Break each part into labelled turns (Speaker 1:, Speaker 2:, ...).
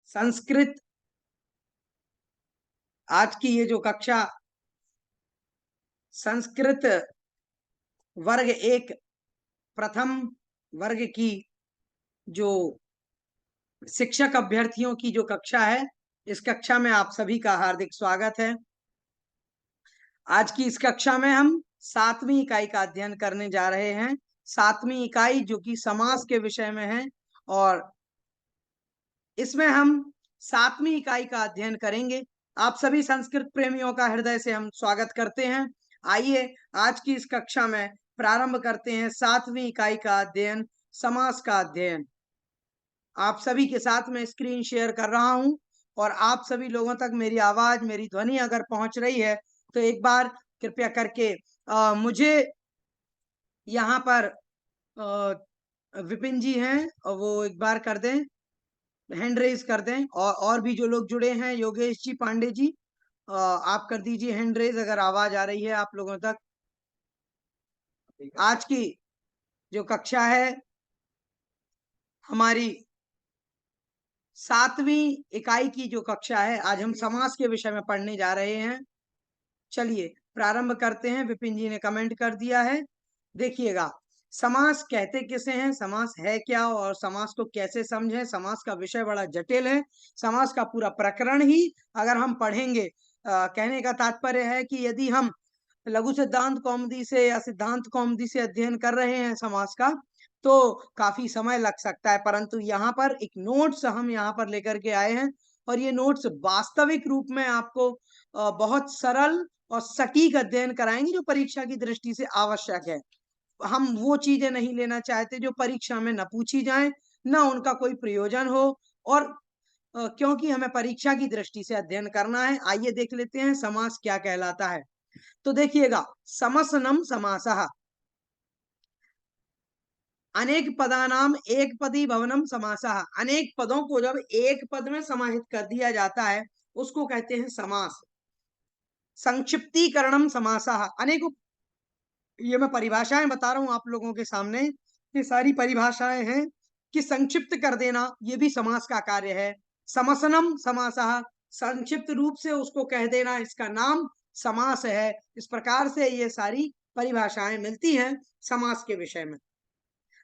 Speaker 1: संस्कृत आज की ये जो कक्षा संस्कृत वर्ग एक प्रथम वर्ग की जो शिक्षक अभ्यर्थियों की जो कक्षा है, इस कक्षा में आप सभी का हार्दिक स्वागत है। आज की इस कक्षा में हम 7वीं इकाई का अध्ययन करने जा रहे हैं। 7वीं इकाई जो कि समास के विषय में है और इसमें हम 7वीं इकाई का अध्ययन करेंगे। आप सभी संस्कृत प्रेमियों का हृदय से हम स्वागत करते हैं। आइए आज की इस कक्षा में प्रारंभ करते हैं 7वीं इकाई का अध्ययन, समास का अध्ययन। आप सभी के साथ में स्क्रीन शेयर कर रहा हूं और आप सभी लोगों तक मेरी आवाज, मेरी ध्वनि अगर पहुंच रही है तो एक बार कृपया करके मुझे यहाँ पर विपिन जी हैं और वो एक बार कर दें, हैंड रेज कर दें। और भी जो लोग जुड़े हैं, योगेश जी, पांडे जी, आप कर दीजिए हैंड रेज अगर आवाज आ रही है आप लोगों तक। आज की जो कक्षा है हमारी 7वीं इकाई की जो कक्षा है, आज हम समास के विषय में पढ़ने जा रहे हैं। चलिए प्रारंभ करते हैं। विपिन जी ने कमेंट कर दिया है। देखिएगा, समास कहते किसे हैं, समास है क्या और समास को कैसे समझें। समास का विषय बड़ा जटिल है। समास का पूरा प्रकरण ही अगर हम पढ़ेंगे, कहने का तात्पर्य है कि यदि हम लघु सिद्धांत कौमुदी से या सिद्धांत कौमुदी से अध्ययन कर रहे हैं समास का, तो काफी समय लग सकता है। परंतु यहाँ पर एक नोट्स हम यहाँ पर लेकर के आए हैं और ये नोट्स वास्तविक रूप में आपको बहुत सरल और सटीक अध्ययन कराएंगे जो परीक्षा की दृष्टि से आवश्यक है। हम वो चीजें नहीं लेना चाहते जो परीक्षा में न पूछी जाएं, न उनका कोई प्रयोजन हो, और क्योंकि हमें परीक्षा की दृष्टि से अध्ययन करना है। आइए देख लेते हैं समास क्या कहलाता है। तो देखिएगा, समसनम समासः, अनेक पदानाम एक पदी भवनम समासः। अनेक पदों को जब एक पद में समाहित कर दिया जाता है उसको कहते हैं समास। संक्षिप्तीकरणम समासः, अनेकों, ये मैं परिभाषाएं बता रहा हूं आप लोगों के सामने, ये सारी परिभाषाएं हैं कि संक्षिप्त कर देना ये भी समास का कार्य है। समसनम समासः, संक्षिप्त रूप से उसको कह देना, इसका नाम समास है। इस प्रकार से ये सारी परिभाषाएं मिलती हैं समास के विषय में।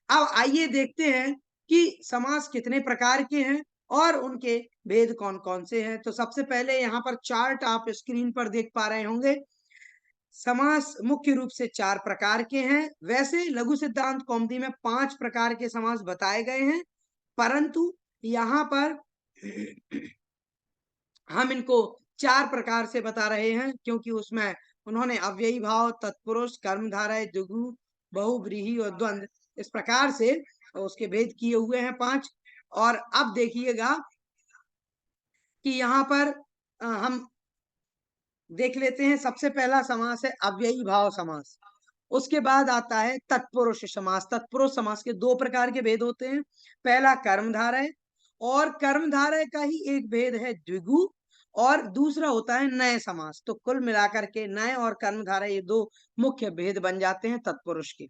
Speaker 1: अब आइए देखते हैं कि समास कितने प्रकार के हैं और उनके भेद कौन कौन से हैं। तो सबसे पहले यहाँ पर चार्ट आप स्क्रीन पर देख पा रहे होंगे। समास मुख्य रूप से 4 प्रकार के हैं। वैसे लघु सिद्धांत कौमुदी में 5 प्रकार के समास बताए गए हैं, परंतु यहाँ पर हम इनको 4 प्रकार से बता रहे हैं क्योंकि उसमें उन्होंने अव्ययी भाव, तत्पुरुष, कर्मधारय, द्विगु, बहुव्रीहि और द्वंद्व, इस प्रकार से उसके भेद किए हुए हैं 5। और अब देखिएगा कि यहाँ पर हम देख लेते हैं। सबसे पहला समास है अव्ययी भाव समास। उसके बाद आता है तत्पुरुष समास। तत्पुरुष समास के 2 प्रकार के भेद होते हैं। पहला कर्मधारय, और कर्मधारय का ही एक भेद है द्विगु, और दूसरा होता है नए समास। तो कुल मिलाकर के नए और कर्मधारय ये 2 मुख्य भेद बन जाते हैं तत्पुरुष के।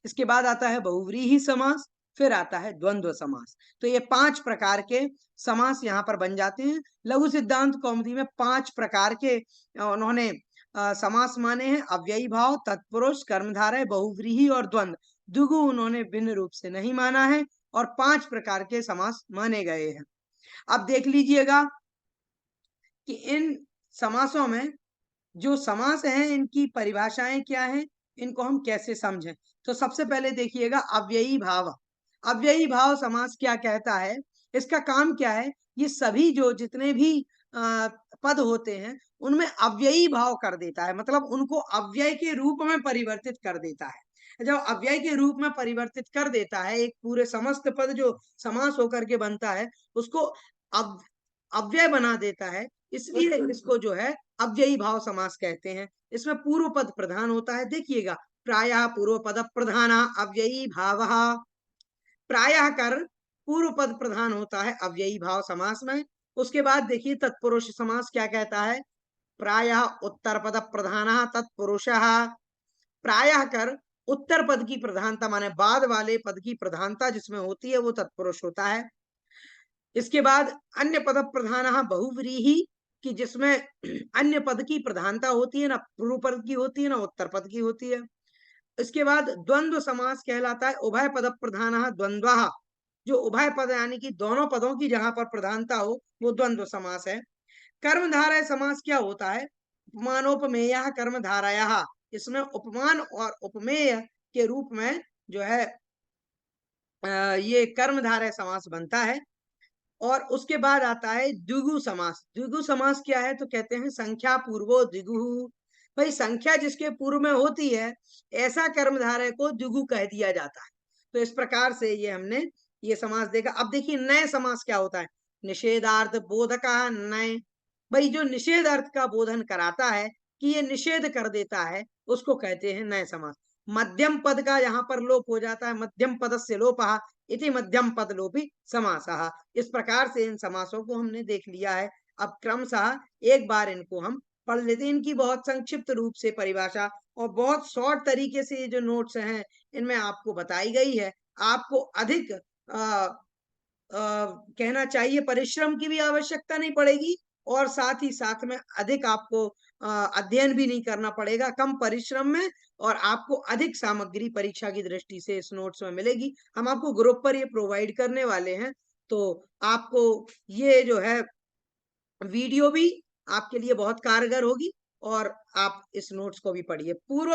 Speaker 1: इसके बाद आता है बहुव्रीहि समास, फिर आता है द्वंद्व समास। तो ये 5 प्रकार के समास यहाँ पर बन जाते हैं। लघु सिद्धांत कौमुदी में 5 प्रकार के उन्होंने समास माने हैं। अव्ययी भाव, तत्पुरुष, कर्मधारय, बहुव्रीहि और द्वंद्व। द्विगु उन्होंने भिन्न रूप से नहीं माना है और 5 प्रकार के समास माने गए हैं। अब देख लीजिएगा कि इन समासों में जो समास हैं इनकी परिभाषाएं क्या हैं, इनको हम कैसे समझें। तो सबसे पहले देखिएगा अव्ययी भाव। अव्ययी भाव समास क्या कहता है, इसका काम क्या है, ये सभी जो जितने भी पद होते हैं उनमें अव्ययी भाव कर देता है, मतलब उनको अव्यय के रूप में परिवर्तित कर देता है। जब अव्यय के रूप में परिवर्तित कर देता है, एक पूरे समस्त पद जो समास होकर के बनता है उसको अव्यय बना देता है, इसलिए इसको जो है अव्ययी भाव समास कहते हैं। इसमें पूर्व पद प्रधान होता है। देखिएगा, प्रायः पूर्व पद प्रधान अव्ययी भाव, प्रायः कर पूर्व पद प्रधान होता है अव्ययी भाव समास में। उसके बाद देखिए तत्पुरुष समास क्या कहता है, प्रायः उत्तर पद प्रधान तत्पुरुषः। प्रायः कर उत्तर पद की प्रधानता, माने बाद वाले पद की प्रधानता जिसमें होती है वो तत्पुरुष होता है। इसके बाद अन्य पद प्रधान बहुव्रीहि, कि जिसमें अन्य पद की प्रधानता होती है, ना पूर्व पद की होती है ना उत्तर पद की होती है। इसके बाद द्वंद्व समास कहलाता है। उभय पद प्रधान द्वंद्व, जो उभय पद यानी कि दोनों पदों की जहां पर प्रधानता हो वो द्वंद्व समास है। कर्मधारय समास क्या होता है? उपमानोपमेय कर्मधारय, इसमें उपमान और उपमेय के रूप में जो है ये कर्मधारय समास बनता है। और उसके बाद आता है द्विगु समास। द्विगु समास क्या है? तो कहते हैं संख्या पूर्वो द्विगु, भाई संख्या जिसके पूर्व में होती है ऐसा कर्मधारय को द्विगु कह दिया जाता है। तो इस प्रकार से ये हमने ये समास देखा। अब देखिए नए समास क्या होता है? निषेधार्थ बोधक नए, भाई जो निषेध अर्थ का बोधन कराता है कि ये निषेध कर देता है उसको कहते हैं नए समास। मध्यम पद का यहाँ पर लोप हो जाता है, मध्यम पद से लोपः इति मध्यम पद लोपी समासः। इस प्रकार से इन समासों को हमने देख लिया है। अब क्रमशः एक बार इनको हम पढ़ लेते हैं। इनकी बहुत संक्षिप्त रूप से परिभाषा और बहुत शॉर्ट तरीके से ये जो नोट्स हैं इनमें आपको बताई गई है। आपको अधिक कहना चाहिए परिश्रम की भी आवश्यकता नहीं पड़ेगी और साथ ही साथ में अधिक आपको अध्ययन भी नहीं करना पड़ेगा, कम परिश्रम में, और आपको अधिक सामग्री परीक्षा की दृष्टि से इस नोट्स में मिलेगी। हम आपको ग्रुप पर ये प्रोवाइड करने वाले हैं, तो आपको ये जो है वीडियो भी आपके लिए बहुत कारगर होगी और आप इस नोट्स को भी पढ़िए। पूर्व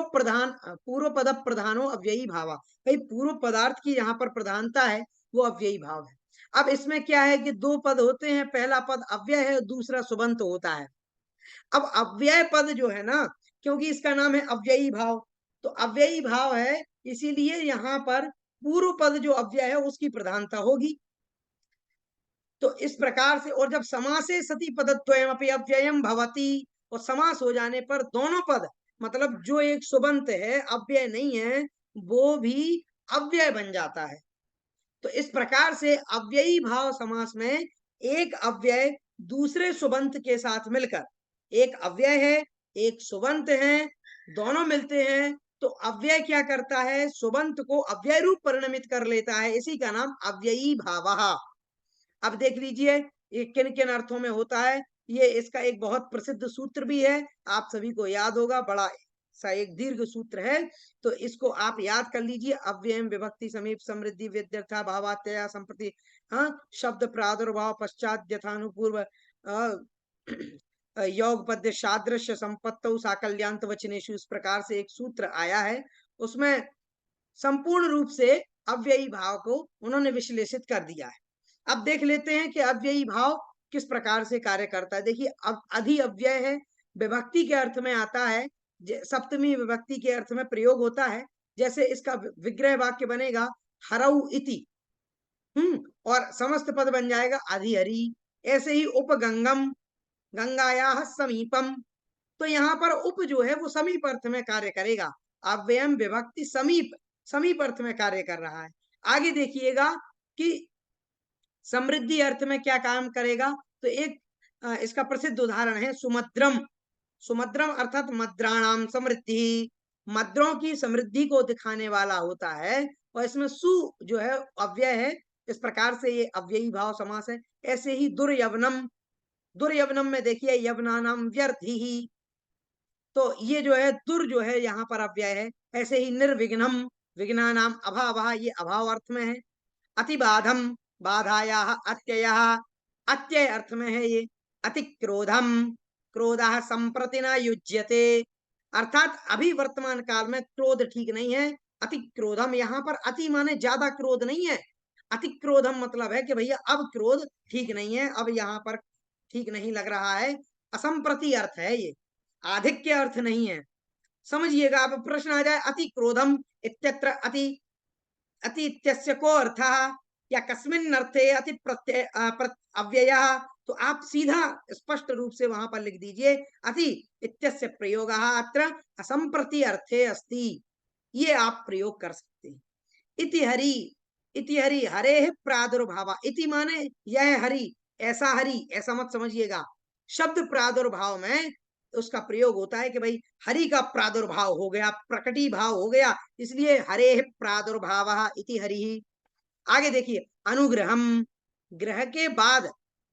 Speaker 1: पद प्रधानो अव्ययी भावा, भाई पूर्व पदार्थ की यहाँ पर प्रधानता है वो अव्ययी भाव है। अब इसमें क्या है कि दो पद होते हैं, पहला पद अव्यय है, दूसरा सुबंत होता है। अब अव्यय पद जो है ना, क्योंकि इसका नाम है अव्ययी भाव, तो अव्ययी भाव है इसीलिए यहाँ पर पूर्व पद जो अव्यय है उसकी प्रधानता होगी। तो इस प्रकार से, और जब समासे सति पदद्वयमपि अव्ययम भवति, और समास हो जाने पर दोनों पद, मतलब जो एक सुबंत है अव्यय नहीं है वो भी अव्यय बन जाता है। तो इस प्रकार से अव्ययी भाव समास में एक अव्यय दूसरे सुबंत के साथ मिलकर, एक अव्यय है एक सुबंत है, दोनों मिलते हैं तो अव्यय क्या करता है? सुबंत को अव्यय रूप परिणमित कर लेता है, इसी का नाम अव्ययी भाव। अब देख लीजिए ये किन किन अर्थों में होता है। ये इसका एक बहुत प्रसिद्ध सूत्र भी है, आप सभी को याद होगा, बड़ा सा एक दीर्घ सूत्र है, तो इसको आप याद कर लीजिए। अव्ययम विभक्ति समीप समृद्धि व्यत्यर्था भावात्यया संप्रति, हाँ, शब्द प्रादुर्भाव पश्चात यथानुपूर्व योग पद्य सादृश्य संपत्तौ साकल्यांत वचनेषु, इस प्रकार से एक सूत्र आया है। उसमें संपूर्ण रूप से अव्ययी भाव को उन्होंने विश्लेषित कर दिया है। अब देख लेते हैं कि अव्ययी भाव किस प्रकार से कार्य करता है। देखिए अब अधि अव्यय है, विभक्ति के अर्थ में आता है, सप्तमी विभक्ति के अर्थ में प्रयोग होता है। जैसे इसका विग्रह वाक्य बनेगा हरऊ इति, और समस्त पद बन जाएगा अधिहरि। ऐसे ही उपगंगम, गंगाया समीपम, तो यहाँ पर उप जो है वो समीप अर्थ में कार्य करेगा। अव्ययम विभक्ति समीप, समीप अर्थ में कार्य कर रहा है। आगे देखिएगा कि समृद्धि अर्थ में क्या काम करेगा, तो एक इसका प्रसिद्ध उदाहरण है सुमद्रम। सुमद्रम अर्थात मद्राणाम समृद्धि, मद्रों की समृद्धि को दिखाने वाला होता है, और इसमें सु जो है अव्यय है, इस प्रकार से ये अव्ययी भाव समास है। ऐसे ही दुर्यवनम, दुर्यवनम में देखिए यवनानाम व्यर्थी, तो ये जो है दुर जो है यहाँ पर अव्यय है। ऐसे ही निर्विघ्नम, विघ्नानाम अभावः, ये अभाव अर्थ में है। अतिबाधम, बाधाया अत्यय, अत्यय अर्थ में है ये। अतिक्रोधम, क्रोधः संप्रति न युज्यते, अर्थात अभी वर्तमान काल में क्रोध ठीक नहीं है। अतिक्रोधम, यहाँ पर अति माने ज्यादा क्रोध नहीं है, अतिक्रोधम मतलब है कि भैया अब क्रोध ठीक नहीं है, अब यहाँ पर ठीक नहीं लग रहा है। असंप्रति अर्थ है ये, आधिक्य अर्थ नहीं है, समझिएगा। अब प्रश्न आ जाए अति क्रोधम इत्यत्र अति, अति इत्यस्य को अर्थः, या कस्मिन् अर्थे अति प्रत्यय अव्ययः, तो आप सीधा स्पष्ट रूप से वहां पर लिख दीजिए अति इत्यस्य प्रयोगः अत्र असंप्रति अर्थे अस्ति, ये आप प्रयोग कर सकते हैं। इति हरि, इति हरि हरेः प्रादुर्भाव, इति माने यह हरि, ऐसा हरि, ऐसा मत समझिएगा। शब्द प्रादुर्भाव में उसका प्रयोग होता है कि भाई हरि का प्रादुर्भाव हो गया, प्रकटी भाव हो गया, इसलिए हरेः प्रादुर्भावः इति हरिः। आगे देखिए अनुग्रहम, ग्रह के बाद,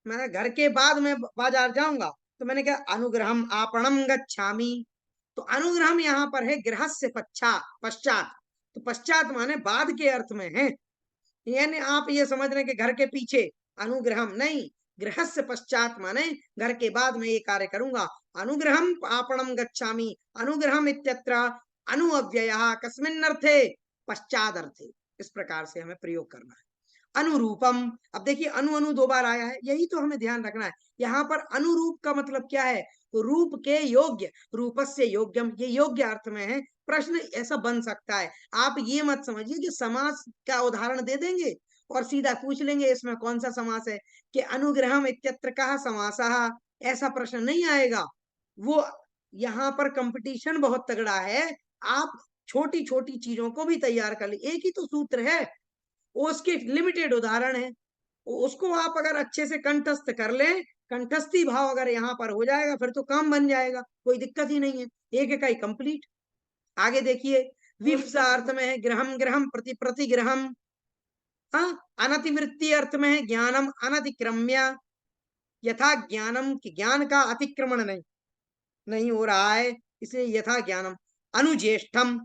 Speaker 1: मैंने घर के बाद मैं बाजार जाऊंगा, तो मैंने कहा अनुग्रहम आपणम गच्छामि। तो अनुग्रहम यहाँ पर है गृह से पश्चात। तो पश्चात माने बाद के अर्थ में है, यानी आप ये समझ रहे हैं कि घर के पीछे, अनुग्रहम नहीं, गृह से पश्चात माने घर के बाद मैं ये कार्य करूंगा। अनुग्रहम आपणम गच्छामि, अनुग्रहम इत्यत्र अनु अव्ययः कस्मिन् अर्थे, पश्चाद अर्थे। इस प्रकार से हमें प्रयोग करना है। अनुरूपम, अब देखिए अनु अनु दो बार आया है, यही तो हमें ध्यान रखना है। यहाँ पर अनुरूप का मतलब क्या है, तो रूप के योग्य, रूपस्य योग्यम, ये योग्य अर्थ में है। प्रश्न ऐसा बन सकता है, आप ये मत समझिए कि समास का उदाहरण दे देंगे और सीधा पूछ लेंगे इसमें कौन सा समास है, कि अनुग्रहम इत्यत्र कहा समासः, ऐसा प्रश्न नहीं आएगा। वो यहाँ पर कंपटीशन बहुत तगड़ा है, आप छोटी छोटी चीजों को भी तैयार कर ले, एक ही तो सूत्र है, उसके लिमिटेड उदाहरण है, उसको आप अगर अच्छे से कंठस्थ कर लें, कंठस्थी भाव अगर यहाँ पर हो जाएगा, फिर तो काम बन जाएगा, कोई दिक्कत ही नहीं है, एक एक ही कंप्लीट। आगे देखिए, विप्सा अर्थ में है ग्रहम ग्रहम प्रति प्रतिग्रहम। हाँ, अनतिवृत्ति अर्थ में है ज्ञानम अनतिक्रम्य, यथा ज्ञानम की ज्ञान का अतिक्रमण नहीं नहीं हो रहा है, इसलिए यथा ज्ञानम। अनुज्येष्ठम,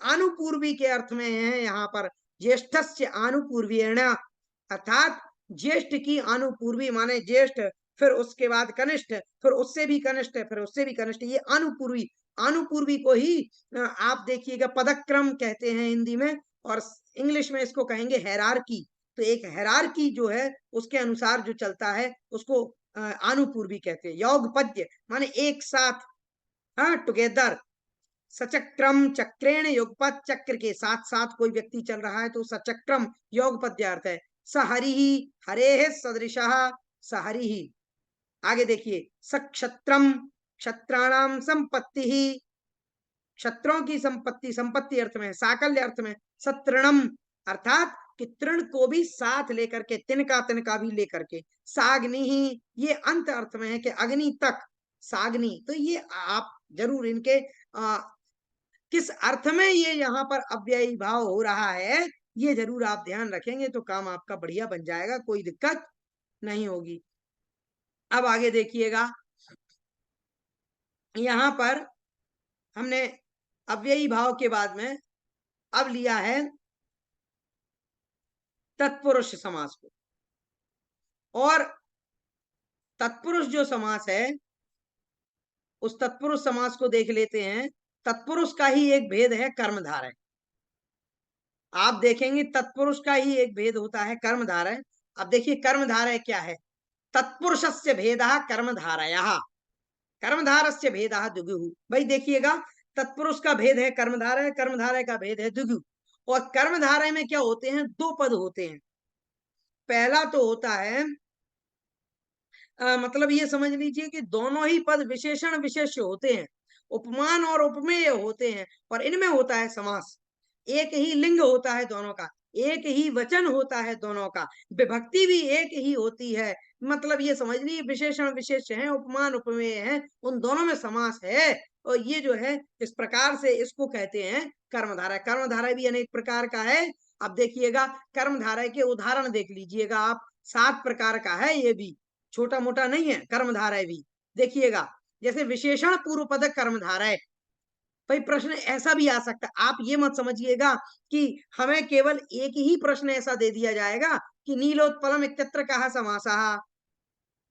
Speaker 1: अनुपूर्वी के अर्थ में है यहाँ पर, ज्येष्ठस्य आनुपूर्वेण, अर्थात ज्येष्ठ की अनुपूर्वी माने ज्येष्ठ, फिर उसके बाद कनिष्ठ, फिर उससे भी कनिष्ठ, फिर उससे भी कनिष्ठ, ये अनुपूर्वी। अनुपूर्वी को ही आप देखिएगा पदक्रम कहते हैं हिंदी में, और इंग्लिश में इसको कहेंगे हेरारकी। तो एक हेरारकी जो है उसके अनुसार जो चलता है उसको अनुपूर्वी कहते हैं। योग पद्य माने एक साथ, हाँ, टुगेदर। सचक्रम, चक्रेण युगपत, चक्र के साथ साथ कोई व्यक्ति चल रहा है तो सचक्रम योग पद्यार्थ है। सहरि, हरे सदृशः, सहरि। आगे देखिए, सक्षत्रम, क्षत्राणाम संपत्ति, क्षत्रों की संपत्ति, संपत्ति अर्थ में, साकल्य अर्थ में। सत्रणम, अर्थात कि तृण को भी साथ लेकर के, तिनका तिनका भी लेकर के। साग्नि ही, ये अंत अर्थ में है कि अग्नि तक, साग्नि। तो ये आप जरूर इनके किस अर्थ में ये यहाँ पर अव्ययी भाव हो रहा है, ये जरूर आप ध्यान रखेंगे तो काम आपका बढ़िया बन जाएगा, कोई दिक्कत नहीं होगी। अब आगे देखिएगा, यहाँ पर हमने अव्ययी भाव के बाद में अब लिया है तत्पुरुष समास को, और तत्पुरुष जो समास है उस तत्पुरुष समास को देख लेते हैं। तत्पुरुष का ही एक भेद है कर्मधारय। आप देखेंगे तत्पुरुष का ही एक भेद होता है कर्मधारय। अब देखिए कर्मधारय क्या है, तत्पुरुषस्य भेदः कर्मधारयः, कर्मधारस्य भेदः द्विगुः। भाई देखिएगा, तत्पुरुष का भेद है कर्मधारय, कर्मधारय का भेद है द्विगु। और कर्मधारय में क्या होते हैं, दो पद होते हैं। पहला तो होता है मतलब ये समझ लीजिए कि दोनों ही पद विशेषण विशेष्य होते हैं, उपमान और उपमेय होते हैं, और इनमें होता है समास। एक ही लिंग होता है दोनों का, एक ही वचन होता है दोनों का, विभक्ति भी एक ही होती है। मतलब ये समझ लीजिए विशेषण विशेष्य है, उपमान उपमेय है, उन दोनों में समास है। और ये जो है इस प्रकार से इसको कहते हैं कर्मधारय। कर्मधारय भी अनेक प्रकार का है। अब देखिएगा कर्मधारय के उदाहरण देख लीजिएगा आप, 7 प्रकार का है, ये भी छोटा मोटा नहीं है कर्मधारय भी। देखिएगा, जैसे विशेषण पूर्व पद कर्मधारय। भाई प्रश्न ऐसा भी आ सकता है, आप ये मत समझिएगा कि हमें केवल एक ही प्रश्न ऐसा दे दिया जाएगा कि नीलोत्पलम इत्यत्र कहा समासः,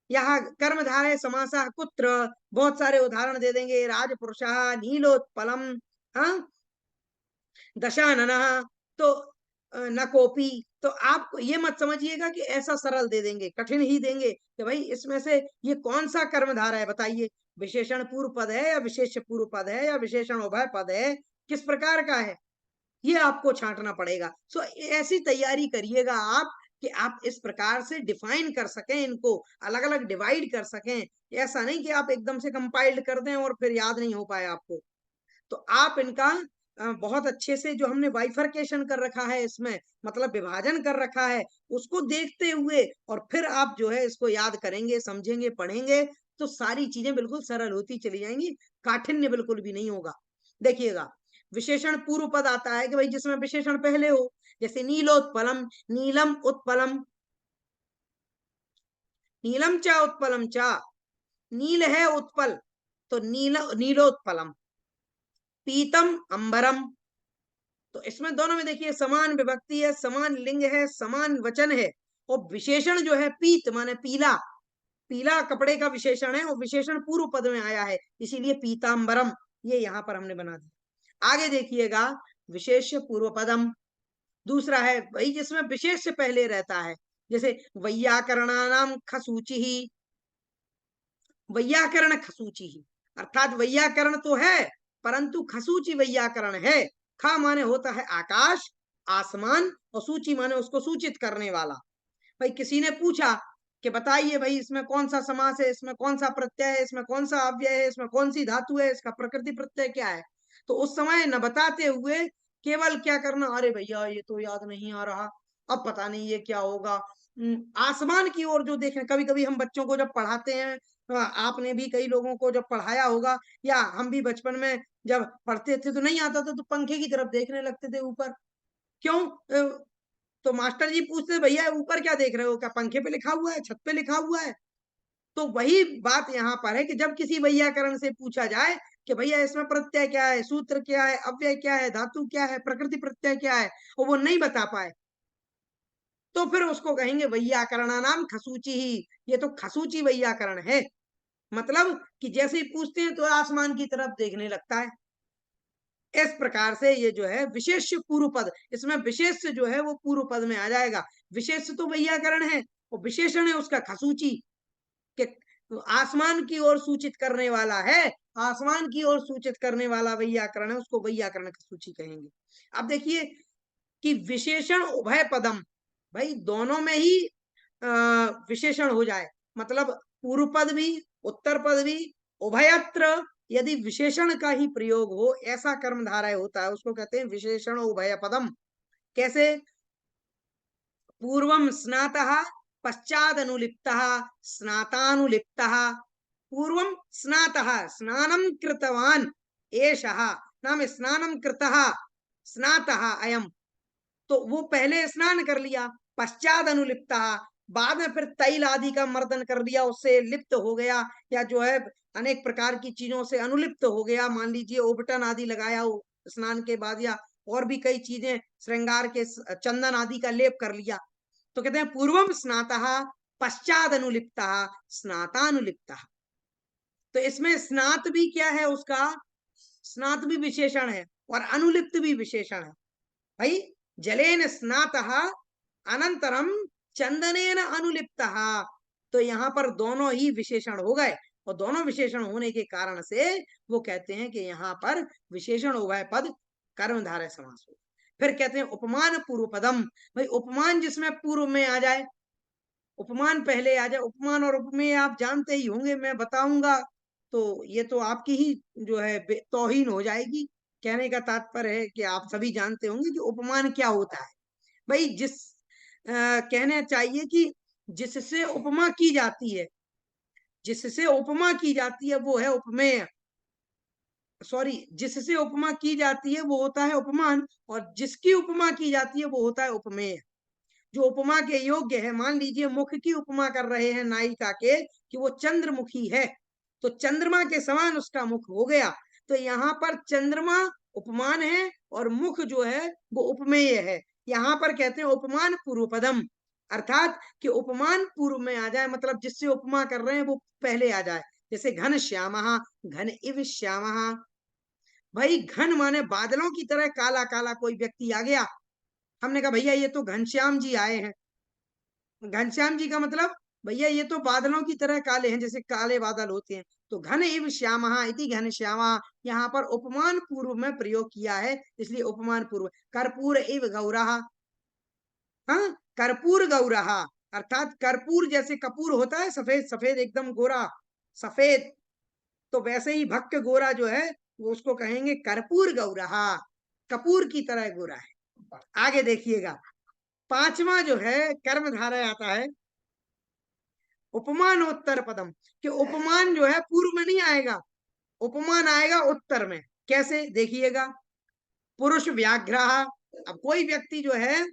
Speaker 1: यहाँ कर्मधारय समासः कुत्र, बहुत सारे उदाहरण दे देंगे, राजपुरुषः, नीलोत्पलम, हाँ, दशाननः, तो न कोपी। तो आप ये मत समझिएगा कि ऐसा सरल दे देंगे, कठिन ही देंगे कि भाई इसमें से ये कौन सा कर्मधारय है बताइए, विशेषण पूर्व पद है या विशेष पूर्व पद है या विशेषण उभय पद है, किस प्रकार का है, ये आपको छांटना पड़ेगा। सो ऐसी तैयारी करिएगा आप कि आप इस प्रकार से डिफाइन कर सकें, इनको अलग अलग डिवाइड कर सकें। ऐसा नहीं कि आप एकदम से कंपाइल्ड कर दें और फिर याद नहीं हो पाए आपको। तो आप इनका बहुत अच्छे से, जो हमने बाइफरकेशन कर रखा है इसमें, मतलब विभाजन कर रखा है, उसको देखते हुए और फिर आप जो है इसको याद करेंगे, समझेंगे, पढ़ेंगे, तो सारी चीजें बिल्कुल सरल होती चली जाएंगी, काठिन्य बिल्कुल भी नहीं होगा। देखिएगा, विशेषण पूर्व पद आता है कि भाई जिसमें विशेषण पहले हो, जैसे नीलोत्पलम, नीलम उत्पलम, नीलम चा उत्पलम चा, नील है उत्पल तो नीलोत्पलम, पीतम अंबरम। तो इसमें दोनों में देखिए समान विभक्ति है, समान लिंग है, समान वचन है, और विशेषण जो है पीत माने पीला, पीला कपड़े का विशेषण है, और विशेषण पूर्व पद में आया है, इसीलिए पीतांबरम ये यहाँ पर हमने बना दिया। आगे देखिएगा, विशेष्य पूर्व पदम, दूसरा है वही जिसमें विशेष से पहले रहता है, जैसे वैयाकरणानाम खसूची ही, वैयाकरण खसूची ही, अर्थात वैयाकरण तो है परंतु खसूची वैयाकरण है। खा माने होता है आकाश, आसमान, और सूची माने उसको सूचित करने वाला। भाई किसी ने पूछा कि बताइए भाई इसमें कौन सा समास है, इसमें कौन सा प्रत्यय है, इसमें कौन सा अव्यय है, इसमें कौन सी धातु है, इसका प्रकृति प्रत्यय क्या है, तो उस समय न बताते हुए केवल क्या करना, अरे भैया ये तो याद नहीं आ रहा, अब पता नहीं ये क्या होगा। आसमान की ओर जो देखें, कभी कभी हम बच्चों को जब पढ़ाते हैं, आपने भी कई लोगों को जब पढ़ाया होगा, या हम भी बचपन में जब पढ़ते थे तो नहीं आता था तो पंखे की तरफ देखने लगते थे ऊपर, क्यों? तो मास्टर जी पूछते भैया ऊपर क्या देख रहे हो, क्या पंखे पे लिखा हुआ है, छत पे लिखा हुआ है? तो वही बात यहाँ पर है कि जब किसी वैयाकरण से पूछा जाए कि भैया इसमें प्रत्यय क्या है, सूत्र क्या है, अव्यय क्या है, धातु क्या है, प्रकृति प्रत्यय क्या है, और वो नहीं बता पाए, तो फिर उसको कहेंगे वैयाकरणा नाम खसूची ही, ये तो खसूची वैयाकरण है। मतलब कि जैसे ही पूछते हैं तो आसमान की तरफ देखने लगता है। इस प्रकार से ये जो है विशेष पूर्व पद, इसमें विशेष जो है वो पूर्व पद में आ जाएगा। विशेष तो वैयाकरण है, और विशेषण है उसका खसूची, कि आसमान की ओर सूचित करने वाला है, आसमान की ओर सूचित करने वाला वैयाकरण है, उसको वैयाकरण खसूची कहेंगे। अब देखिए कि विशेषण उभय पदम, भाई दोनों में ही विशेषण हो जाए, मतलब पूर्व पद भी उत्तर पद भी, उभयत्र यदि विशेषण का ही प्रयोग हो ऐसा कर्मधारय होता है, उसको कहते हैं विशेषण उभय पदम। कैसे? पूर्वम स्नातः पश्चादनुलिप्तः स्नातानुलिप्तः, पूर्वम स्नातः स्नानं कृतवान् एषः, नाम स्नानं कृतः स्नातः अयम, तो वो पहले स्नान कर लिया, पश्चात अनुलिप्तः बाद में फिर तैल आदि का मर्दन कर लिया, उससे लिप्त हो गया, या जो है अनेक प्रकार की चीजों से अनुलिप्त हो गया, मान लीजिए ओबटन आदि लगाया स्नान के बाद, या और भी कई चीजें श्रृंगार के चंदन आदि का लेप कर लिया, तो कहते हैं पूर्वम स्नातः पश्चात अनुलिप्तः स्नातानुलिप्तः। तो इसमें स्नात भी क्या है उसका, स्नात भी विशेषण है और अनुलिप्त भी विशेषण है। भाई जलेन स्नातः अनंतरम चंदनेन अनुलिप्तः, तो यहाँ पर दोनों ही विशेषण हो गए, और दोनों विशेषण होने के कारण से वो कहते हैं कि यहाँ पर विशेषण उभय पद कर्मधारय समास हो। फिर कहते हैं उपमान पूर्व पदम, भाई उपमान जिसमें पूर्व में आ जाए, उपमान पहले आ जाए, उपमान और उपमेय आप जानते ही होंगे, मैं बताऊंगा तो ये तो आपकी ही जो है तौहीन हो जाएगी। कहने का तात्पर्य है कि आप सभी जानते होंगे कि उपमान क्या होता है। भाई कहना चाहिए कि जिससे उपमा की जाती है, जिससे उपमा की जाती है वो है उपमेय, सॉरी, जिससे उपमा की जाती है वो होता है उपमान, और जिसकी उपमा की जाती है वो होता है उपमेय। जो उपमा के योग्य है, मान लीजिए मुख की उपमा कर रहे हैं नायिका के कि वो चंद्रमुखी है, तो चंद्रमा के समान उसका मुख हो गया, तो यहाँ पर चंद्रमा उपमान है और मुख जो है वो उपमेय है। यहाँ पर कहते हैं उपमान पूर्व पदम, अर्थात कि उपमान पूर्व में आ जाए, मतलब जिससे उपमा कर रहे हैं वो पहले आ जाए। जैसे घन श्यामः, घन इव श्यामः, भाई घन माने बादलों की तरह काला काला कोई व्यक्ति आ गया, हमने कहा भैया ये तो घनश्याम जी आए हैं। घनश्याम जी का मतलब भैया ये तो बादलों की तरह काले हैं, जैसे काले बादल होते हैं, तो घन इव श्यामः इति घन श्यामा, यहाँ पर उपमान पूर्व में प्रयोग किया है, इसलिए उपमान पूर्व। कर्पूर इव गौरः, हाँ, कर्पूर गौरः, अर्थात कर्पूर जैसे कपूर होता है सफेद सफेद एकदम गोरा सफेद, तो वैसे ही भक्त गोरा जो है वो उसको कहेंगे कर्पूर गौरः, कपूर की तरह गोरा है। आगे देखिएगा, पांचवा जो है कर्मधारय आता है उपमानोत्तर पदम, कि उपमान जो है पूर्व में नहीं आएगा, उपमान आएगा उत्तर में। कैसे? देखिएगा, पुरुष व्याघ्र, अब कोई व्यक्ति जो है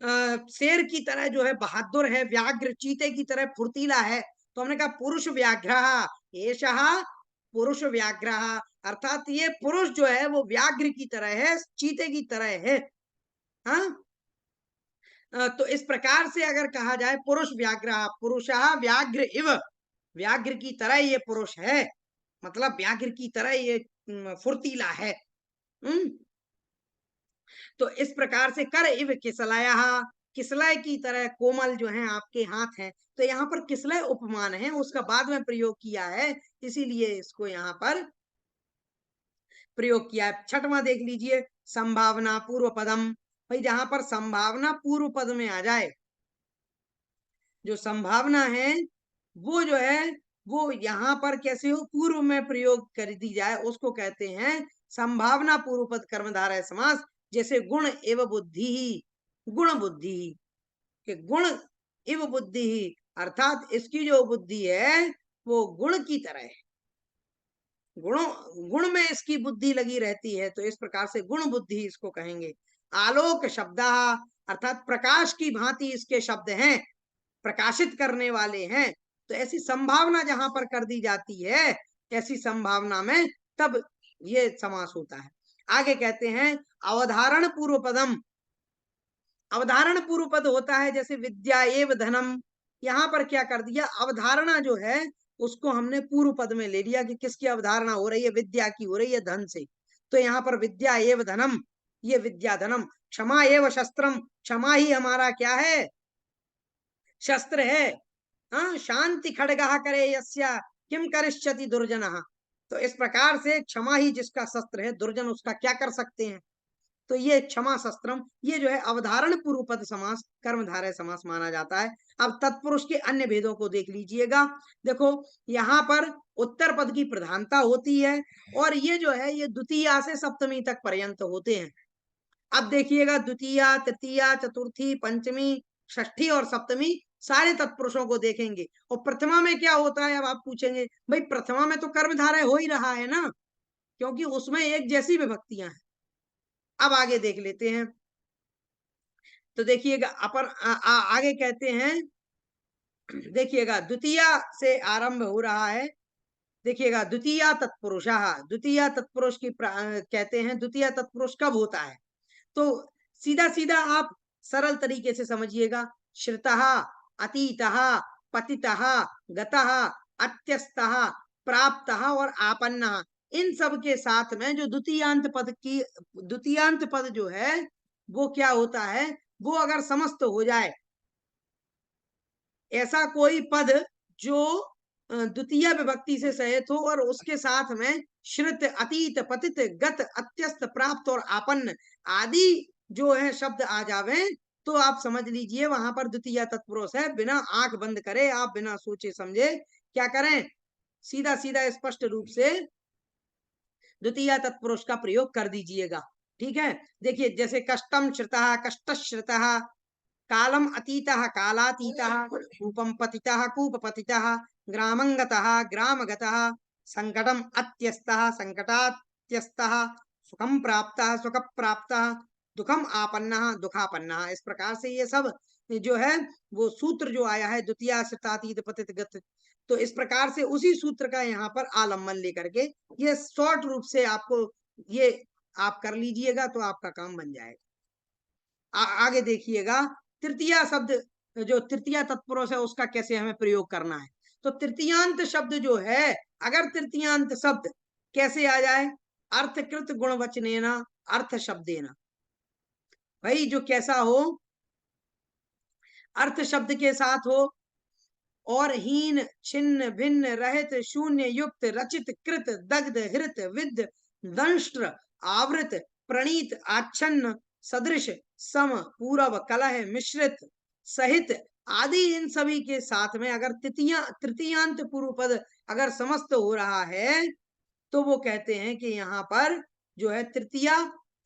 Speaker 1: शेर की तरह जो है बहादुर है, व्याघ्र चीते की तरह फुर्तीला है, तो हमने कहा पुरुष व्याघ्रः, एषः पुरुष व्याघ्रः, अर्थात ये पुरुष जो है वो व्याघ्र की तरह है, चीते की तरह है। हाँ, तो इस प्रकार से अगर कहा जाए पुरुष व्याघ्रः, पुरुषः व्याघ्र इव, व्याघ्र की तरह ये पुरुष है, मतलब व्याघ्र की तरह ये फुर्तीला है। तो इस प्रकार से कर इव किसलयः, किसलय की तरह कोमल जो है आपके हाथ हैं, तो यहाँ पर किसलय उपमान है, उसका बाद में प्रयोग किया है, इसीलिए इसको यहाँ पर प्रयोग किया है। छठवां देख लीजिए, संभावना पूर्व पदम। भाई जहां पर संभावना पूर्व पद में आ जाए, जो संभावना है वो जो है वो यहाँ पर कैसे हो, पूर्व में प्रयोग कर दी जाए, उसको कहते हैं संभावना पूर्व पद कर्मधारय समास। जैसे गुण एवं बुद्धि ही, गुण बुद्धि ही, कि गुण इव बुद्धि ही, अर्थात इसकी जो बुद्धि है वो गुण की तरह है, गुणों गुण में इसकी बुद्धि लगी रहती है, तो इस प्रकार से गुण बुद्धि इसको कहेंगे। आलोक शब्द, अर्थात प्रकाश की भांति इसके शब्द हैं, प्रकाशित करने वाले हैं। तो ऐसी संभावना जहां पर कर दी जाती है, ऐसी संभावना में तब ये समास होता है। आगे कहते हैं अवधारण पूर्व पदम। अवधारण पूर्व पद होता है जैसे विद्या एव धनम, यहाँ पर क्या कर दिया, अवधारणा जो है उसको हमने पूर्व पद में ले लिया कि किसकी अवधारणा हो रही है, विद्या की हो रही है, धन से। तो यहाँ पर विद्या एव धनम, ये विद्या धनम। क्षमा एव शस्त्रम, क्षमा ही हमारा क्या है, शस्त्र है। हाँ, शांति खड़गा करे यस्या किम करिष्यति दुर्जनः। तो इस प्रकार से क्षमा ही जिसका शस्त्र है, दुर्जन उसका क्या कर सकते हैं। तो ये क्षमा शस्त्रम, ये जो है अवधारण पूर्व पद समास कर्मधारय समास माना जाता है। अब तत्पुरुष के अन्य भेदों को देख लीजिएगा। देखो यहाँ पर उत्तर पद की प्रधानता होती है, और ये जो है ये द्वितीया से सप्तमी तक पर्यंत होते हैं। अब देखिएगा द्वितीया, तृतीया, चतुर्थी, पंचमी, षष्ठी और सप्तमी सारे तत्पुरुषों को देखेंगे। और प्रथमा में क्या होता है, अब आप पूछेंगे भाई प्रथमा में तो कर्मधारय हो ही रहा है ना, क्योंकि उसमें एक जैसी विभक्तियां हैं। अब आगे देख लेते हैं, तो देखिएगा अपन आगे कहते हैं, देखिएगा द्वितीया से आरंभ हो रहा है। देखिएगा द्वितीया तत्पुरुष, द्वितीया तत्पुरुष की कहते हैं, द्वितीया तत्पुरुष कब होता है, तो सीधा सीधा आप सरल तरीके से समझिएगा। श्रितः, अतीतः, पतितः, गतः, अत्यस्तः, प्राप्तः और आपन्नः, इन सब के साथ में जो द्वितीयांत पद की, द्वितीयांत पद जो है वो क्या होता है, वो अगर समस्त हो जाए, ऐसा कोई पद जो द्वितीय विभक्ति से सहित हो और उसके साथ में श्रित, अतीत, पतित, गत, अत्यस्त, प्राप्त और आपन्न आदि जो है शब्द आ जावे, तो आप समझ लीजिए वहां पर द्वितीय तत्पुरुष है। बिना आंख बंद करे, आप बिना सोचे समझे क्या करें, सीधा सीधा स्पष्ट रूप से द्वितीय तत्पुरुष का प्रयोग कर दीजिएगा। ठीक है, देखिए जैसे कष्टम श्रितः, कष्टश्रितः, कालम अतीतः, कालातीतः, कूपम पतितः, कूपपतितः, ग्रामंगतः, ग्रामगतः, संकटम अत्यस्तः, संकटात्यस्तः, सुखम प्राप्तः, सुख प्राप्तः, दुखम आपन्नः, दुखापन्नः। इस प्रकार से ये सब जो है वो सूत्र जो आया है द्वितीय श्रितातीत पतित गत, तो इस प्रकार से उसी सूत्र का यहाँ पर आलम्बन लेकर के ये शॉर्ट रूप से आपको ये आप कर लीजिएगा तो आपका काम बन जाएगा। आगे देखिएगा तृतीय शब्द, जो तृतीय तत्पुरुष है उसका कैसे हमें प्रयोग करना है। तो तृतीयांत शब्द जो है, अगर तृतीयांत शब्द कैसे आ जाए, अर्थकृत गुणवचनेना, अर्थ शब्देना। भाई जो कैसा हो, अर्थ शब्द के साथ हो, और हीन, छिन्न, भिन्न, रहित, शून्य, युक्त, रचित, कृत, दग्ध, हृत, विद, दंष्ट्र, आवृत, प्रणीत, आच्छन्न, सदृश, सम, पूरब, कलह, मिश्रित, सहित आदि, इन सभी के साथ में अगर तृतीयांत पूर्व पद अगर समस्त हो रहा है, तो वो कहते हैं कि यहाँ पर जो है तृतीय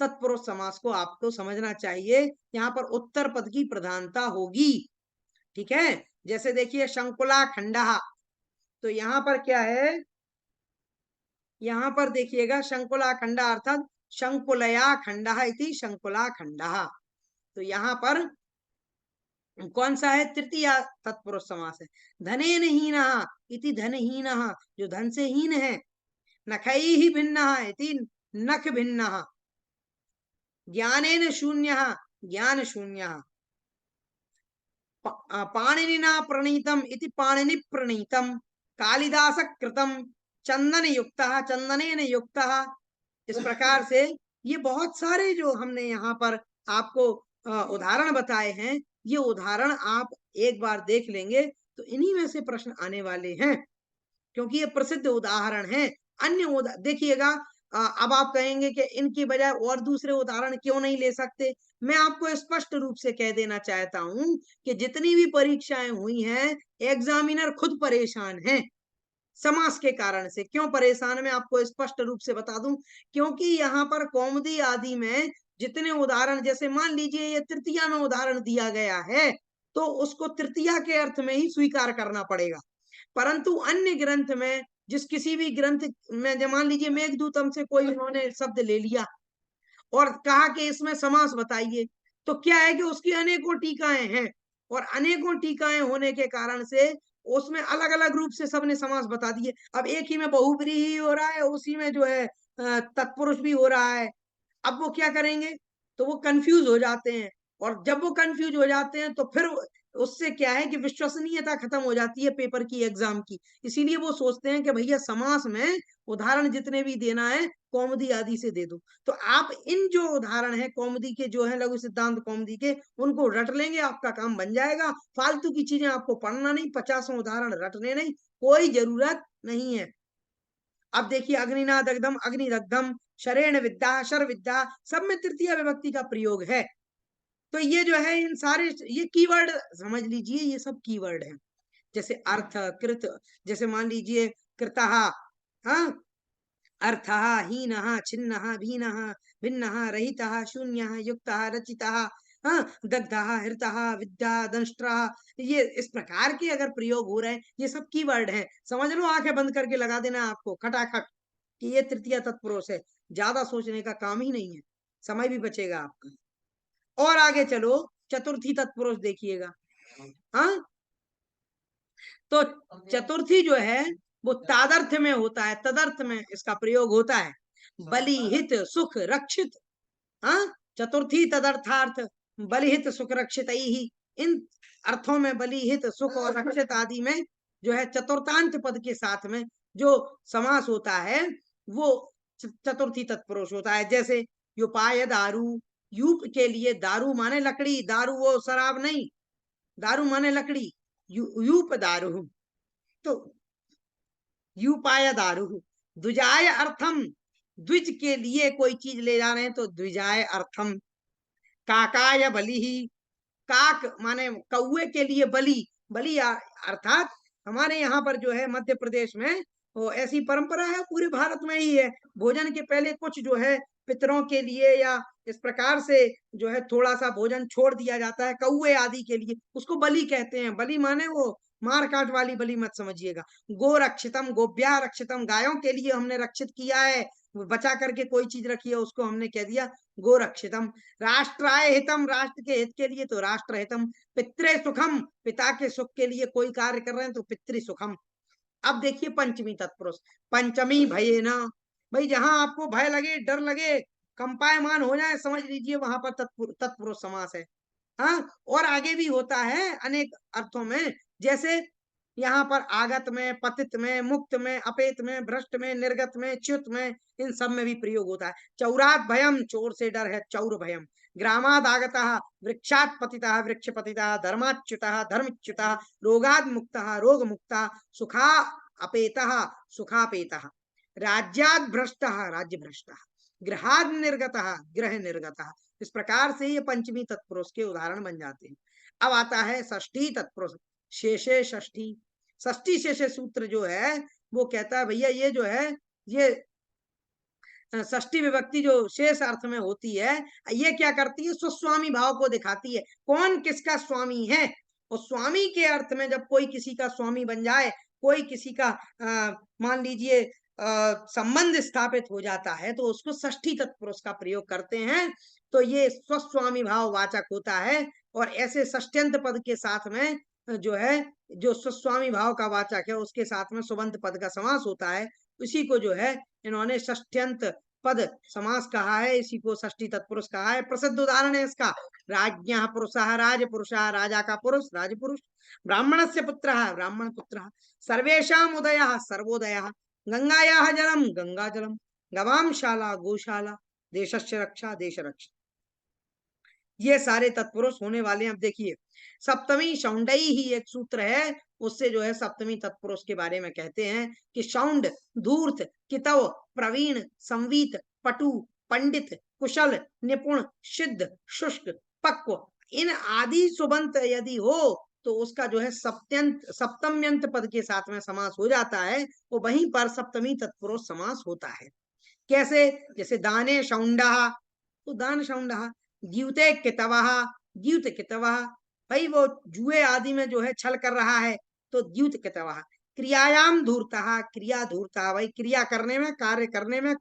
Speaker 1: तत्पुरुष समास को आपको समझना चाहिए, यहाँ पर उत्तर पद की प्रधानता होगी। ठीक है, जैसे देखिए शंकुला खंडा, तो यहाँ पर क्या है, यहाँ पर देखिएगा शंकुला खंडा अर्थात शंकुलया खंडा इति शंकुला खंडा। तो यहाँ पर कौन सा है? तृतीया तत्पुरुष समास है। धनेन हीनः इति धनहीनः, जो धन से हीन है। नखैः भिन्नः इति नख भिन्नः। ज्ञानेन शून्यः, ज्ञान शून्यः। पाणिनिना प्रणीतम इति पाणिनि प्रणीतम। कालिदास कृतम। चंदन युक्तः, चंदनेन युक्तः। इस प्रकार से ये बहुत सारे जो हमने यहाँ पर आपको उदाहरण बताए हैं, ये उदाहरण आप एक बार देख लेंगे तो इन्हीं में से प्रश्न आने वाले हैं, क्योंकि ये प्रसिद्ध उदाहरण है। अन्य देखिएगा, अब आप कहेंगे कि इनकी बजाय और दूसरे उदाहरण क्यों नहीं ले सकते? मैं आपको स्पष्ट रूप से कह देना चाहता हूं कि जितनी भी परीक्षाएं हुई हैं, एग्जामिनर खुद परेशान है समास के कारण से। क्यों परेशान? मैं आपको स्पष्ट रूप से बता दूं, क्योंकि यहाँ पर कौमुदी आदि में जितने उदाहरण, जैसे मान लीजिए ये तृतीया में उदाहरण दिया गया है, तो उसको तृतीया के अर्थ में ही स्वीकार करना पड़ेगा। परंतु अन्य ग्रंथ में, जिस किसी भी ग्रंथ में, जब मान लीजिए मेघदूतम से कोई उन्होंने शब्द ले लिया और कहा कि इसमें समास बताइए, तो क्या है कि उसकी अनेकों टीकाएं हैं, और अनेकों टीकाएं होने के कारण से उसमें अलग अलग रूप से सबने समास बता दिए। अब एक ही में बहुब्रीहि हो रहा है, उसी में जो है तत्पुरुष भी हो रहा है। अब वो क्या करेंगे? तो वो कंफ्यूज हो जाते हैं, और जब वो कंफ्यूज हो जाते हैं तो फिर उससे क्या है कि विश्वसनीयता खत्म हो जाती है पेपर की, एग्जाम की। इसीलिए वो सोचते हैं कि भैया समास में उदाहरण जितने भी देना है कौमुदी आदि से दे दो। तो आप इन जो उदाहरण है कौमुदी के, जो है लघु सिद्धांत कौमुदी के, उनको रट लेंगे, आपका काम बन जाएगा। फालतू की चीजें आपको पढ़ना नहीं, 50 उदाहरण रटने नहीं, कोई जरूरत नहीं है। अब देखिए, अग्निनादग्धम, अग्निदग्धम, शरेण विद्या, शर विद्या, सब में तृतीय विभक्ति का प्रयोग है। तो ये जो है, इन सारे ये कीवर्ड समझ लीजिए, ये सब कीवर्ड है। जैसे अर्थ, कृत, जैसे मान लीजिए कृतः, हाँ, अर्थः, हीनः, छिन्नः, भीनः, भिन्नः, रहितः, शून्यः, युक्तः, रचितः, हाँ, दग्धः, हृतः, विद्या, दंष्ट्रः, ये इस प्रकार के अगर प्रयोग हो रहे हैं, ये सब कीवर्ड है। समझ लो, आंखें बंद करके लगा देना आपको खटाखट कि ये तृतीय तत्पुरुष है। ज्यादा सोचने का काम ही नहीं है, समय भी बचेगा आपका। और आगे चलो, चतुर्थी तत्पुरुष देखिएगा। हाँ, तो चतुर्थी जो है वो तादर्थ में होता है, तदर्थ में इसका प्रयोग होता है। बलि, हित, सुख, रक्षित। हाँ, चतुर्थी तदर्थार्थ, बलि, हित, सुख, रक्षित ही, इन अर्थों में बलि, हित, सुख और रक्षित आदि में जो है चतुर्थांत पद के साथ में जो समास होता है, वो चतुर्थी तत्पुरुष होता है। जैसे युपाय दारू, यूप के लिए दारू माने लकड़ी, दारू वो शराब नहीं, दारू माने लकड़ी, यूप दारू। तो यूपाय दारू, द्विजाय अर्थम, द्विज के लिए कोई चीज ले जा रहे हैं तो द्विजाय अर्थम। काकाय बलि, काक माने कौए के लिए बलि, बलि अर्थात हमारे यहाँ पर जो है मध्य प्रदेश में वो ऐसी परंपरा है, पूरे भारत में ही है, भोजन के पहले कुछ जो है पितरों के लिए या इस प्रकार से जो है थोड़ा सा भोजन छोड़ दिया जाता है कौए आदि के लिए, उसको बलि कहते हैं। बलि माने वो मार काट वाली बलि मत समझिएगा। गो रक्षितम, गोभ्या रक्षितम, गायों के लिए हमने रक्षित किया है, बचा करके कोई चीज रखी है उसको हमने कह दिया गो रक्षितम। राष्ट्राय हितम, राष्ट्र के हित के लिए तो राष्ट्र हितम। पितृ सुखम, पिता के सुख के लिए कोई कार्य कर रहे हैं तो पितृ सुखम। अब देखिए पंचमी तत्पुरुष, पंचमी भये ना, भाई जहां आपको भय लगे, डर लगे, कंपायमान हो जाए, समझ लीजिए वहां पर तत्पुरुष समास है। हाँ, और आगे भी होता है अनेक अर्थों में, जैसे यहाँ पर आगत में, पतित में, मुक्त में, अपेत में, भ्रष्ट में, निर्गत में, च्युत में, इन सब में भी प्रयोग होता है। चौरात भयम, चोर से डर है, चौर भयम। ग्रामाद आगतः, वृक्षात पतितः, वृक्ष पतितः, धर्माच्युतः, धर्मच्युतः, रोगाद मुक्तः, रोग मुक्तः, सुखा अपेतः, सुखापेतः, राज्याद भ्रष्टः, राज्य भ्रष्टः, गृहाद निर्गतः, गृह निर्गतः। इस प्रकार से ये पंचमी तत्पुरुष के उदाहरण बन जाते हैं। अब आता है षष्ठी तत्पुरुष, शेषे षष्ठी। षष्ठी शेषे सूत्र जो है वो कहता है भैया ये जो है, ये षष्ठी विभक्ति जो शेष अर्थ में होती है, ये क्या करती है? स्वस्वामी भाव को दिखाती है, कौन किसका स्वामी है। और स्वामी के अर्थ में जब कोई किसी का स्वामी बन जाए, कोई किसी का मान लीजिए संबंध स्थापित हो जाता है तो उसको षष्ठी तत्पुरुष का प्रयोग करते हैं। तो ये स्वस्वामी भाव वाचक होता है और ऐसे षष्ट्यंत पद के साथ में जो है, जो स्वस्वामी भाव का वाचक है उसके साथ में सुबंत पद का समास होता है। इसी को जो है इन्होंने षष्ट्यंत पद समास कहा है, इसी को षष्ठी तत्पुरुष कहा है। प्रसिद्ध उदाहरण है इसका राज्ञः पुरुषः राजपुरुषः, राजा का पुरुष राजपुरुष, ब्राह्मणस्य पुत्रः ब्राह्मण पुत्रः, सर्वेषाम् उदयः सर्वोदयः, गंगायाः जलम गंगा जलम, गवाम शाला गौशाला, देशस्य रक्षा देश रक्षा। ये सारे तत्पुरुष होने वाले हैं। अब देखिए सप्तमी शौंडई ही एक सूत्र है, उससे जो है सप्तमी तत्पुरुष के बारे में कहते हैं कि शौंड धूर्त कितव प्रवीण संवीत पटु पंडित कुशल निपुण सिद्ध शुष्क पक्व, इन आदि सुबंत यदि हो तो उसका जो है सप्तम्यंत पद के साथ में समास हो जाता है, वो वहीं पर सप्तमी तत्पुरुष समास होता है। कैसे? जैसे दाने शौंडा, तो दान शौंडा, द्यूते कितवः द्यूत कितवः, भाई वो जुए आदि में जो है छल कर रहा है तो द्यूत कितवः, क्रियायाम धूर्तः क्रिया धूर्तः, भाई क्रिया करने में कार्य करने में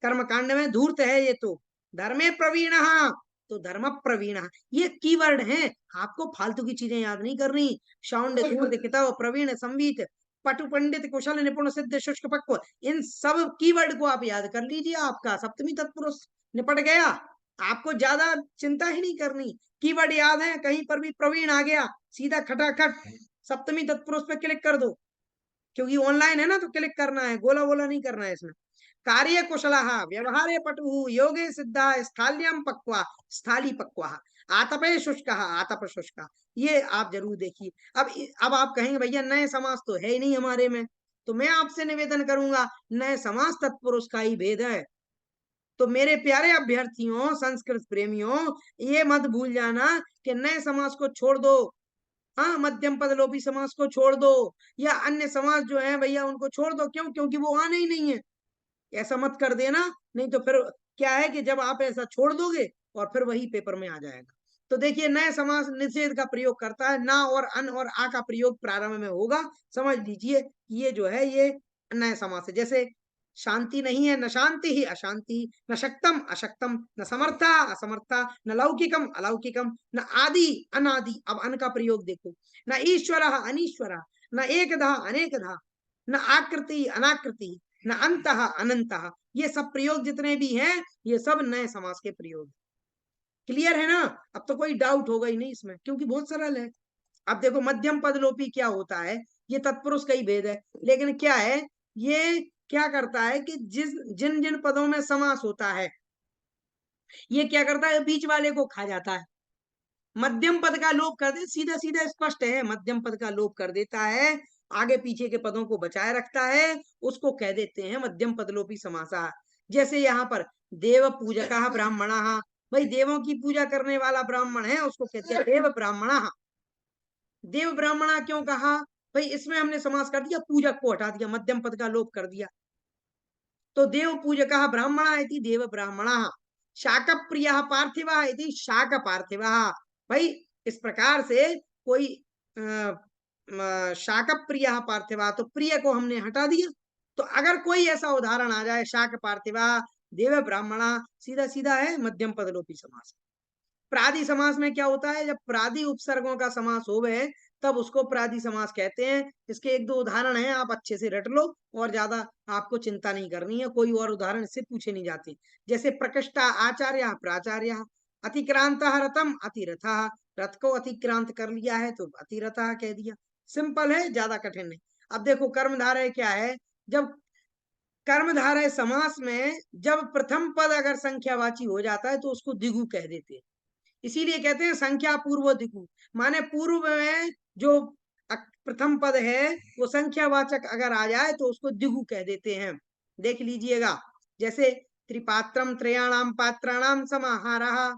Speaker 1: कर्म कांड में धूर्त है ये तो, धर्मे प्रवीणः तो धर्म प्रवीण, ये कीवर्ड हैं, आपको फालतू की चीजें याद नहीं करनी। शौंड धूर्त कितव प्रवीण संवीत पटु पंडित कुशल निपुण सिद्ध शुष्क पक्व, इन सब कीवर्ड को आप याद कर लीजिए, आपका सप्तमी तत्पुरुष निपट गया। आपको ज्यादा चिंता ही नहीं करनी, कीवर्ड याद है, कहीं पर भी प्रवीण आ गया सीधा खटाखट सप्तमी तत्पुरुष पे क्लिक कर दो, क्योंकि ऑनलाइन है ना तो क्लिक करना है, गोला गोला नहीं करना है इसमें। कार्य कुशलः व्यवहारे पटुः योगे सिद्धा स्थाल्यम पक्वा स्थाली पक्वा, आतपे शुष्कः आतप शुष्का, ये आप जरूर देखिए। अब आप कहेंगे भैया नए समास तो है ही नहीं हमारे में, तो मैं आपसे निवेदन करूंगा नए समास तत्पुरुष का ही भेद है। तो मेरे प्यारे अभ्यर्थियों संस्कृत प्रेमियों, ये मत भूल जाना कि नए समास को छोड़ दो, हाँ मध्यम पद लोपी समास को छोड़ दो, या अन्य समास जो है भैया उनको छोड़ दो। क्यों? क्योंकि वो आने ही नहीं है। ऐसा मत कर देना, नहीं तो फिर क्या है कि जब आप ऐसा छोड़ दोगे और फिर वही पेपर में आ जाएगा। तो देखिए नए समास निषेध का प्रयोग करता है, ना और अन और आ का प्रयोग प्रारंभ में होगा, समझ लीजिए ये जो है ये नए समास है। जैसे शांति नहीं है, न शांति ही अशांति, न शक्तम अशक्तम, न समर्था असमर्था, न लौकिकम अलौकिकम, न आदि अनादि, अब अन का प्रयोग देखो, न ईश्वर अनीश्वर, न एकधा अनेकधा, न आकृति अनाकृति, न अंतः अनंतः, ये सब प्रयोग जितने भी हैं ये सब नए समास के प्रयोग। क्लियर है ना? अब तो कोई डाउट होगा ही नहीं इसमें, क्योंकि बहुत सरल है। अब देखो मध्यम पद लोपी क्या होता है, ये तत्पुरुष का ही भेद है, लेकिन क्या है ये क्या करता है कि जिन जिन पदों में समास होता है ये क्या करता है, बीच वाले को खा जाता है। मध्यम पद का लोप कर दे, सीधा सीधा स्पष्ट है, मध्यम पद का लोप कर देता है, आगे पीछे के पदों को बचाए रखता है, उसको कह देते हैं मध्यम पदलोपी समासा। जैसे यहाँ पर देव पूजक ब्राह्मण, भाई देवों की पूजा करने वाला ब्राह्मण है उसको कहते हैं देव ब्राह्मण। देव ब्राह्मणा क्यों कहा? भाई इसमें हमने समास कर दिया, पूजक को हटा दिया, मध्यम पद का लोप कर दिया, तो देव पूजक ब्राह्मणा इति देव ब्राह्मणा, शाक प्रिय पार्थिव इति शाक पार्थिव। भाई इस प्रकार से कोई शाक प्रिय पार्थिव, तो प्रिय को हमने हटा दिया, तो अगर कोई ऐसा उदाहरण आ जाए शाक पार्थिवा देव ब्राह्मणा, सीधा सीधा है मध्यम पदलोपी समास। प्रादि समास में क्या होता है, जब प्रादि उपसर्गों का समास हो गए तब उसको प्रादि समास कहते हैं। इसके एक दो उदाहरण हैं, आप अच्छे से रट लो, और ज्यादा आपको चिंता नहीं करनी है, कोई और उदाहरण इससे पूछे नहीं जाते। जैसे प्रकृष्टा आचार्य प्राचार्य, अतिक्रांत रथम अतिरथा, रथ को अतिक्रांत कर लिया है तो अतिरथा कह दिया, सिंपल है, ज्यादा कठिन नहीं। अब देखो कर्मधारय क्या है, जब कर्मधारय समास में जब प्रथम पद अगर संख्यावाची हो जाता है तो उसको द्विगु कह देते हैं, इसीलिए कहते हैं संख्या पूर्व दिगु, माने पूर्व में जो प्रथम पद है वो संख्यावाचक अगर आ जाए तो उसको दिगु कह देते हैं। देख लीजिएगा, जैसे त्रिपात्रम त्रयाणाम पात्राणाम समाहारः,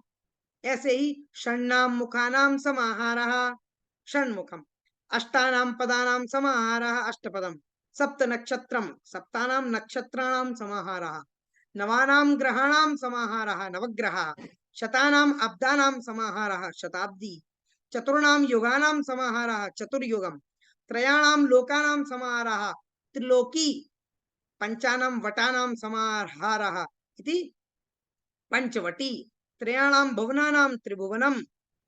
Speaker 1: ऐसे ही षण्णाम मुखानाम समाहारः षण्मुखम, अष्टानाम पदानाम समाहारः अष्टपदम, सप्त नक्षत्रम सप्तानाम नक्षत्राणाम समाहारः, नवानाम ग्रहाणाम समाहारः नवग्रहः, शतानाम अब्दानाम समाहारः शताब्दी, चतुर्णाम युगानाम समाहारः चतुर्युगम, त्रयाणाम लोकानाम समाहारः त्रिलोकी, पंचानाम वटानाम समाहारः इति पंचवटी, त्रयाणाम भुवनानाम त्रिभुवनम,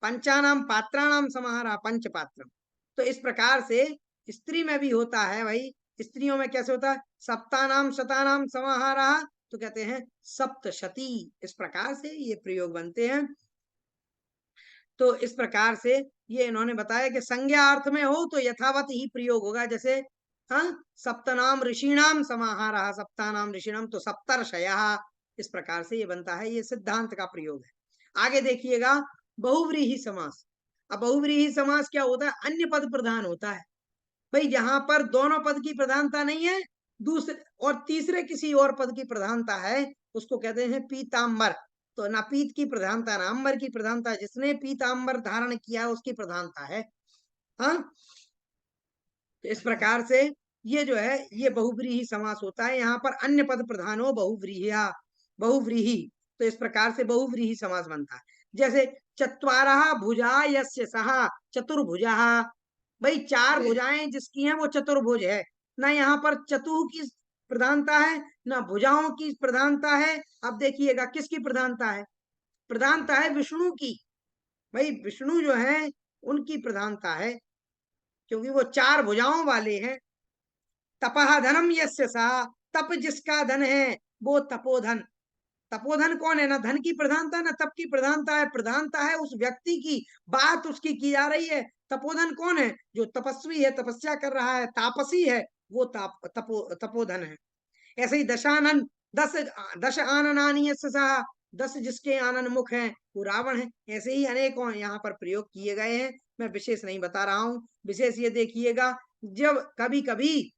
Speaker 1: पंचानाम पात्राणाम समाहारः पंचपात्रम। तो इस प्रकार से स्त्री में भी होता है भाई, स्त्रियों में कैसे होता है, सप्तानाम शतानाम समाहारः, तो कहते हैं सप्तशती। इस प्रकार से ये प्रयोग बनते हैं। तो इस प्रकार से ये इन्होंने बताया कि संज्ञा अर्थ में हो तो यथावत ही प्रयोग होगा। जैसे हाँ, सप्तनाम ऋषिणाम समाहारः, सप्तानाम ऋषिणाम तो सप्तर्षयः। इस प्रकार से ये बनता है, ये सिद्धांत का प्रयोग है। आगे देखिएगा बहुव्रीहि समास। अब बहुव्रीहि समास क्या होता है, अन्य पद प्रधान होता है भाई, जहां पर दोनों पद की प्रधानता नहीं है, दूसरे और तीसरे किसी और पद की प्रधानता है, उसको कहते हैं पीतांबर। तो ना पीत की प्रधानता ना अंबर की प्रधानता, जिसने पीतांबर धारण किया उसकी प्रधानता है। हाँ, तो इस प्रकार से ये जो है ये बहुव्रीहि समास होता है। यहाँ पर अन्य पद प्रधान हो, बहुव्रीहिया, बहुव्रीहि, तो इस प्रकार से बहुव्रीहि समास बनता है। जैसे चत्वारः भुजा यस्य सः चतुर्भुजः, भाई चार भुजाएं जिसकी हैं वो चतुर्भुज है। ना यहाँ पर चतुः की प्रधानता है ना भुजाओं की प्रधानता है। अब देखिएगा किसकी प्रधानता है, प्रधानता है विष्णु की। भाई विष्णु जो है उनकी प्रधानता है, क्योंकि वो चार भुजाओं वाले हैं। तपः धनम यस्य सा, तप जिसका धन है वो तपोधन। तपोधन कौन है, ना धन की प्रधानता ना तप की प्रधानता है, प्रधानता है उस व्यक्ति की, बात उसकी की जा रही है। तपोधन कौन है, जो तपस्वी है, तपस्या कर रहा है, तापसी है, वो तपोधन है। ऐसे ही दशानन, दस दश आननानी यस्य सः, 10 जिसके आनन मुख हैं वो रावण है। ऐसे ही अनेकों यहाँ पर प्रयोग किए गए हैं, मैं विशेष नहीं बता रहा हूं। विशेष ये देखिएगा, जब कभी कभी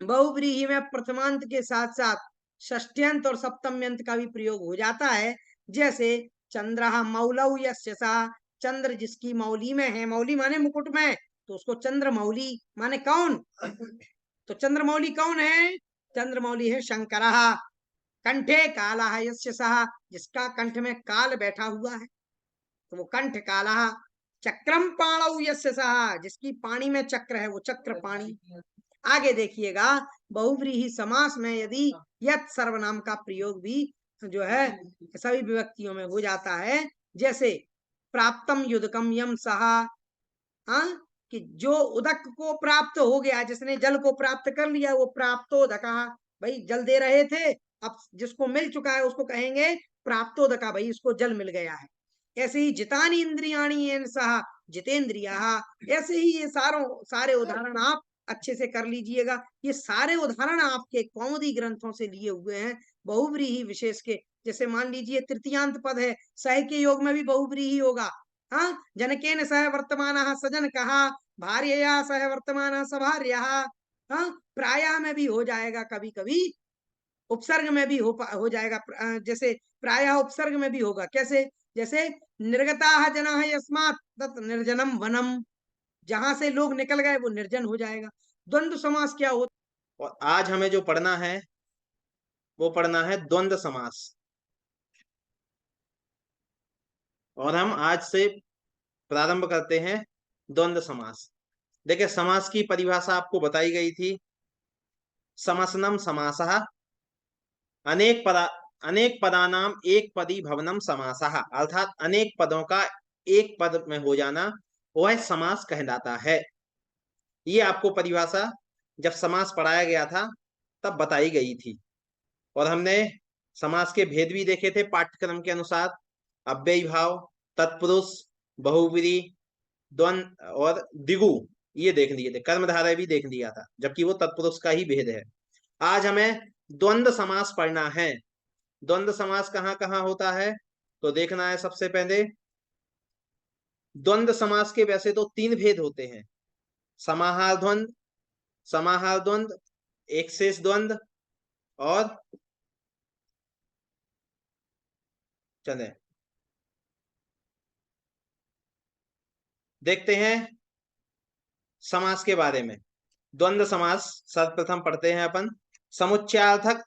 Speaker 1: बहुव्रीहि में प्रथमांत के साथ साथ षष्ट्यंत और सप्तम्यंत का भी प्रयोग हो जाता है। जैसे चंद्रः मौलौ यस्य सः, चंद्र जिसकी मौली में है, मौली माने मुकुट में, तो उसको चंद्रमौली माने कौन, तो चंद्रमौली कौन है, चंद्रमौली है शंकरः। कंठे कालः यस्य सः, जिसका कंठ में काल बैठा हुआ है तो वो कंठ कालः। चक्रम पाणौ यस्य सः, जिसकी पानी में चक्र है वो चक्र पाणी। आगे देखिएगा बहुव्रीहि समास में यदि यत सर्वनाम का प्रयोग भी जो है सभी विभक्तियों में हो जाता है। जैसे प्राप्तम युदकम यम सहा, हाँ, कि जो उदक को प्राप्त हो गया, जिसने जल को प्राप्त कर लिया वो प्राप्तोदका। भाई जल दे रहे थे, अब जिसको मिल चुका है उसको कहेंगे प्राप्तोदका, भाई इसको जल मिल गया है। ऐसे ही जितानी इंद्रियाणी येन सह जितेंद्रिया, ऐसे ही ये सारे उदाहरण आप अच्छे से कर लीजिएगा। ये सारे उदाहरण आपके कौमुदी ग्रंथों से लिए हुए हैं बहुव्रीहि विशेष के। जैसे मान लीजिए तृतीयांत पद है, सह के योग में भी बहुव्रीहि होगा। हाँ, जनकेन सह वर्तमानः सजन कहा, भार्यया सह वर्तमानः सभार्यः। हाँ, प्रायः में भी हो जाएगा, कभी कभी उपसर्ग में भी हो जाएगा। जैसे प्रायः उपसर्ग में भी होगा। कैसे, जैसे निर्गताः जनाः यस्मात् तत् निर्जनम वनम, जहां से लोग निकल गए वो निर्जन हो जाएगा। द्वंद्व समास क्या होता।
Speaker 2: और आज हमें जो पढ़ना है वो पढ़ना है द्वंद्व समास। और हम आज से प्रारंभ करते हैं द्वंद्व समास। देखिए समास की परिभाषा आपको बताई गई थी, समसनम समासः, अनेक पदानाम एक पदी भवनम समासः, अर्थात अनेक पदों का एक पद में हो जाना वह समास कहलाता है। ये आपको परिभाषा जब समास पढ़ाया गया था तब बताई गई थी। और हमने समास के भेद भी देखे थे पाठ्यक्रम के अनुसार, अव्ययी भाव, तत्पुरुष, बहुव्रीहि, द्वंद और द्विगु ये देख लिए थे। कर्मधारय भी देख लिया था, जबकि वो तत्पुरुष का ही भेद है। आज हमें द्वंद्व समास पढ़ना है। द्वंद्व समास कहाँ कहाँ होता है तो देखना है। सबसे पहले द्वंद्व समास के वैसे तो 3 भेद होते हैं, समाहार द्वंद्व, समाहार द्वंद्व, एक शेष द्वंद्व और चले देखते हैं समास के बारे में। द्वंद्व समास सर्वप्रथम पढ़ते हैं अपन। समुच्चयार्थक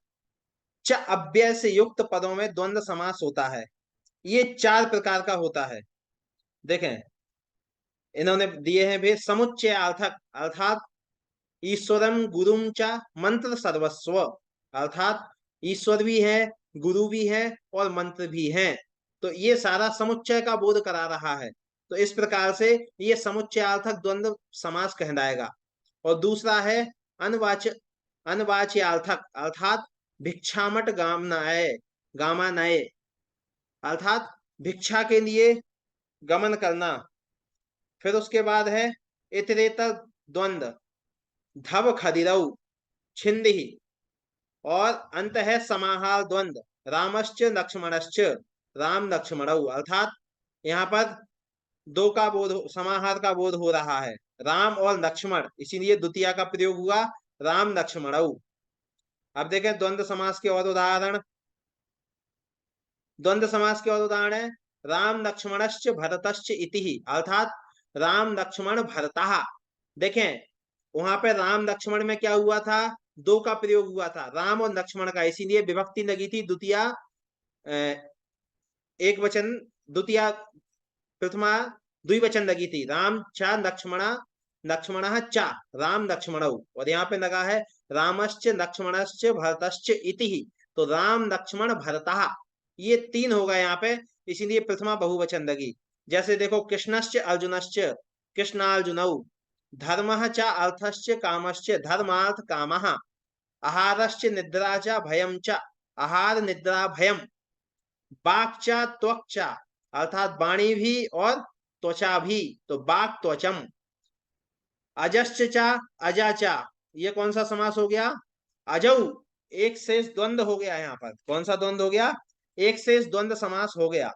Speaker 2: च अव्यय से युक्त पदों में द्वंद्व समास होता है। ये 4 प्रकार का होता है। देखें इन्होंने दिए हैं भी, समुच्चयार्थक अर्थात ईश्वरम गुरुम च मंत्र सर्वस्व, अर्थात ईश्वर भी है, गुरु भी है और मंत्र भी है। तो ये सारा समुच्चय का बोध करा रहा है। तो इस प्रकार से ये समुच्चयार्थक द्वंद्व समास कहलाएगा। और दूसरा है अनवाच्य अनवाच्यार्थक, अर्थात भिक्षामट गामनाय गामानय, अर्थात भिक्षा के लिए गमन करना। फिर उसके बाद है इतरेतर द्वंद्व, धव खदिरऊ छिंदी, और अंत है समाहार द्वंद्व, रामश्च लक्ष्मणश्च राम लक्ष्मणऊ, अर्थात यहाँ पर दो का बोध, समाहार का बोध हो रहा है, राम और लक्ष्मण, इसीलिए द्वितीया का प्रयोग हुआ राम लक्ष्मणऊ। अब देखें द्वंद्व समास के और उदाहरण। द्वंद्व समास के और उदाहरण है राम लक्ष्मणश्च भरतश्च इति, अर्थात राम लक्ष्मण भरतः। देखें वहां पे राम लक्ष्मण में क्या हुआ था, दो का प्रयोग हुआ था, राम और लक्ष्मण का, इसीलिए विभक्ति लगी थी द्वितीया एक वचन, द्वितीया प्रथमा द्विवचन लगी थी, राम च लक्ष्मण लक्ष्मण च राम लक्ष्मण, और यहाँ पे लगा है रामश्च लक्ष्मणश्च भरतश्च इति, तो राम लक्ष्मण भरतः, ये तीन होगा यहाँ पे, इसीलिए प्रथमा बहुवचन लगी। जैसे देखो कृष्णश्च अर्जुनश्च कृष्णार्जुनौ, धर्मः च अर्थश्च कामश्च धर्मार्थ कामः, आहारश्च निद्रा च भयं च आहार निद्रा भयम, बाक च त्वक च, अर्थात वाणी भी और त्वचा भी, तो बाक त्वचम, अजश्च च अजा च, ये कौन सा समास हो गया, अजौ, एक शेष द्वंद्व हो गया यहाँ पर, कौन सा द्वंद्व हो गया, एक शेष द्वंद्व समास हो गया।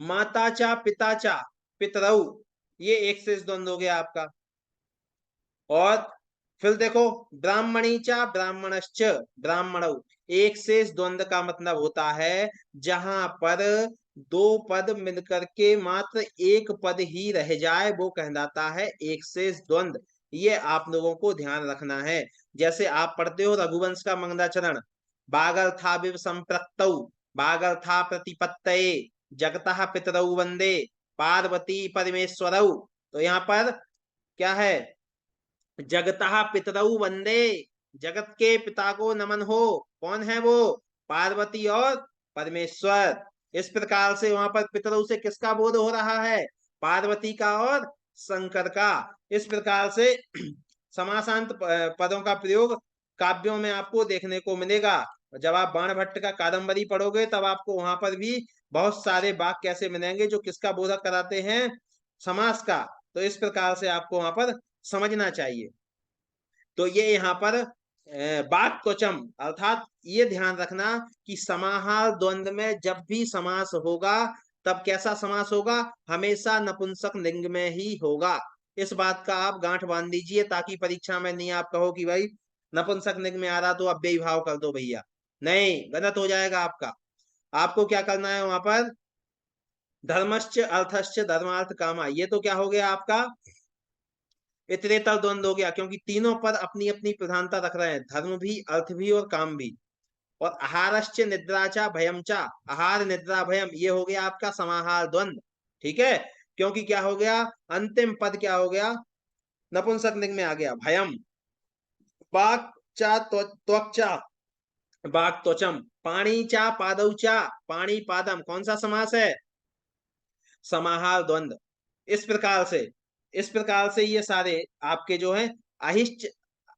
Speaker 2: माता चा पिता चा पितरऊ, ये एक शेष द्वंद्व हो गया आपका। और फिर देखो ब्राह्मणी चा ब्राह्मणश्च ब्राह्मणऊ, एक शेष द्वंद्व का मतलब होता है जहां पर दो पद मिलकर के मात्र एक पद ही रह जाए, वो कहलाता है एक शेष द्वंद्व। ये आप लोगों को ध्यान रखना है। जैसे आप पढ़ते हो रघुवंश का मंगलाचरण, बागल था विव संप्रक्तौ बागल था प्रतिपत्तये जगतः पितरौ वंदे पार्वती परमेश्वरौ, तो यहाँ पर क्या है, जगतः पितरौ वंदे, जगत के पिता को नमन हो, कौन है वो, पार्वती और परमेश्वर। इस प्रकार से वहां पर पितरौ से किसका बोध हो रहा है, पार्वती का और शंकर का। इस प्रकार से समासांत पदों का प्रयोग काव्यों में आपको देखने को मिलेगा। जब आप बाण भट्ट का कादम्बरी पढ़ोगे तब आपको वहां पर भी बहुत सारे वाक्य कैसे मिलेंगे जो किसका बोधक कराते हैं, समास का। तो इस प्रकार से आपको वहां पर समझना चाहिए। तो ये यहाँ पर बाक त्वचम, अर्थात ये ध्यान रखना कि समाहार द्वंद्व में जब भी समास होगा तब कैसा समास होगा, हमेशा नपुंसक लिंग में ही होगा। इस बात का आप गांठ बांध दीजिए ताकि परीक्षा में नहीं आप कहो कि भाई नपुंसक लिंग में आ रहा तो अव्ययी भाव कर दो भैया, नहीं, गलत हो जाएगा आपका। आपको क्या करना है वहां पर, धर्मश्च अर्थश्च धर्मार्थ कामा, ये तो क्या हो गया आपका इतरेतर द्वंद्व हो गया, क्योंकि तीनों पद अपनी अपनी प्रधानता रख रहे हैं, धर्म भी अर्थ भी और काम भी। और आहारश्च निद्राचा भयमचा, आहार निद्रा भयम, ये हो गया आपका समाहार द्वंद्व। ठीक है, क्योंकि क्या हो गया, अंतिम पद क्या हो गया, नपुंसक लिंग में आ गया भयम। बाक चा त्वचा बाक त्वचम, पाणी चा पादौ चा पाणी पादम, कौन सा समास है, समाहार द्वंद्व। इस प्रकार से ये सारे आपके जो है अहिश्च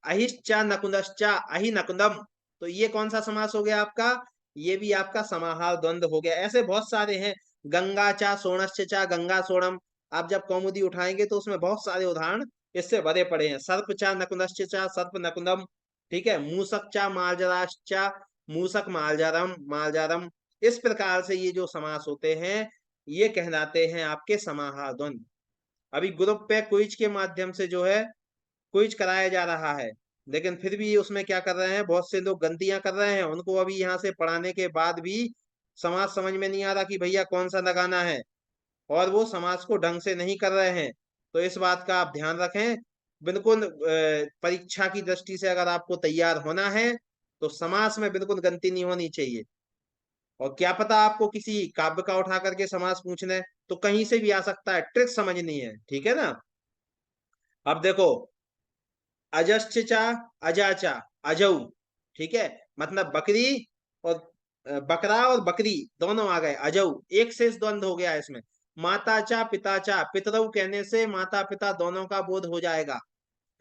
Speaker 2: अहिश्चा नकुंदश्चा अहि नकुंदम, तो ये कौन सा समास हो गया आपका, ये भी आपका समाहार द्वंद्व हो गया। ऐसे बहुत सारे हैं, गंगा चा सोणश्च चा गंगा सोणम, आप जब कौमुदी उठाएंगे तो उसमें बहुत सारे उदाहरण इससे भरे पड़े हैं। सर्प चा नकुंदश्च चा सर्प नकुंदम, ठीक है, मूसक चा मालजराश्चा मूसक मालजारम मालजारम। इस प्रकार से ये जो समास होते हैं ये कहलाते हैं आपके समाहार द्वंद्व। अभी ग्रुप पे क्विज के माध्यम से जो है क्विज कराया जा रहा है, लेकिन फिर भी उसमें क्या कर रहे हैं, बहुत से लोग गलतियां कर रहे हैं, उनको अभी यहाँ से पढ़ाने के बाद भी समाज समझ में नहीं आ रहा कि भैया कौन सा लगाना है, और वो समाज को ढंग से नहीं कर रहे हैं। तो इस बात का आप ध्यान रखें। बिल्कुल परीक्षा की दृष्टि से अगर आपको तैयार होना है तो समास में बिल्कुल गलती नहीं होनी चाहिए। और क्या पता आपको किसी काव्य का उठा करके समास पूछना है तो कहीं से भी आ सकता है, ट्रिक समझनी है, ठीक है ना। अब देखो अजश्च चा, अजाचा, अजऊ, ठीक है, मतलब बकरी और बकरा और बकरी दोनों आ गए, अजऊ, एक शेष द्वंद हो गया इसमें। माता चा, पिता चा, पितरऊ कहने से माता पिता दोनों का बोध हो जाएगा,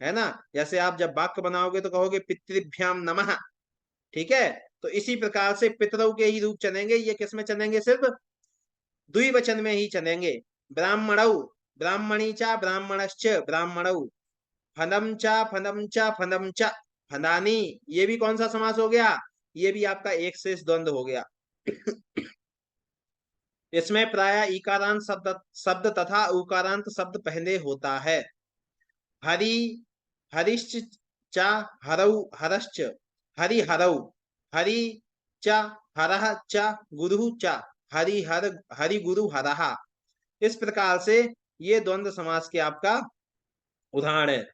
Speaker 2: है ना। जैसे आप जब वाक्य बनाओगे तो कहोगे पितृभ्याम नमः, ठीक है। तो इसी प्रकार से पितरऊ के ही रूप चलेंगे, ये किसमें चलेंगे, सिर्फ द्विवचन में ही चलेंगे। ब्राह्मणऊ, ब्राह्मणी चा, ब्राह्मणश्च, ब्राह्मणऊ, फनम चा, फनम चा, फनम चा, फनानी, ये भी कौन सा समास हो गया, ये भी आपका एक शेष द्वंद हो गया। इसमें प्राय इकारांत शब्द शब्द तथा उकारांत शब्द पहले होता है। हरि, हरिश्च चा, हरऊ, हरश्च, हरि हरऊ, हरि चा, हरः चा, गुरु चा, हरि हर, हरि गुरु हरः। इस प्रकार से ये द्वंद्व समास के आपका उदाहरण है।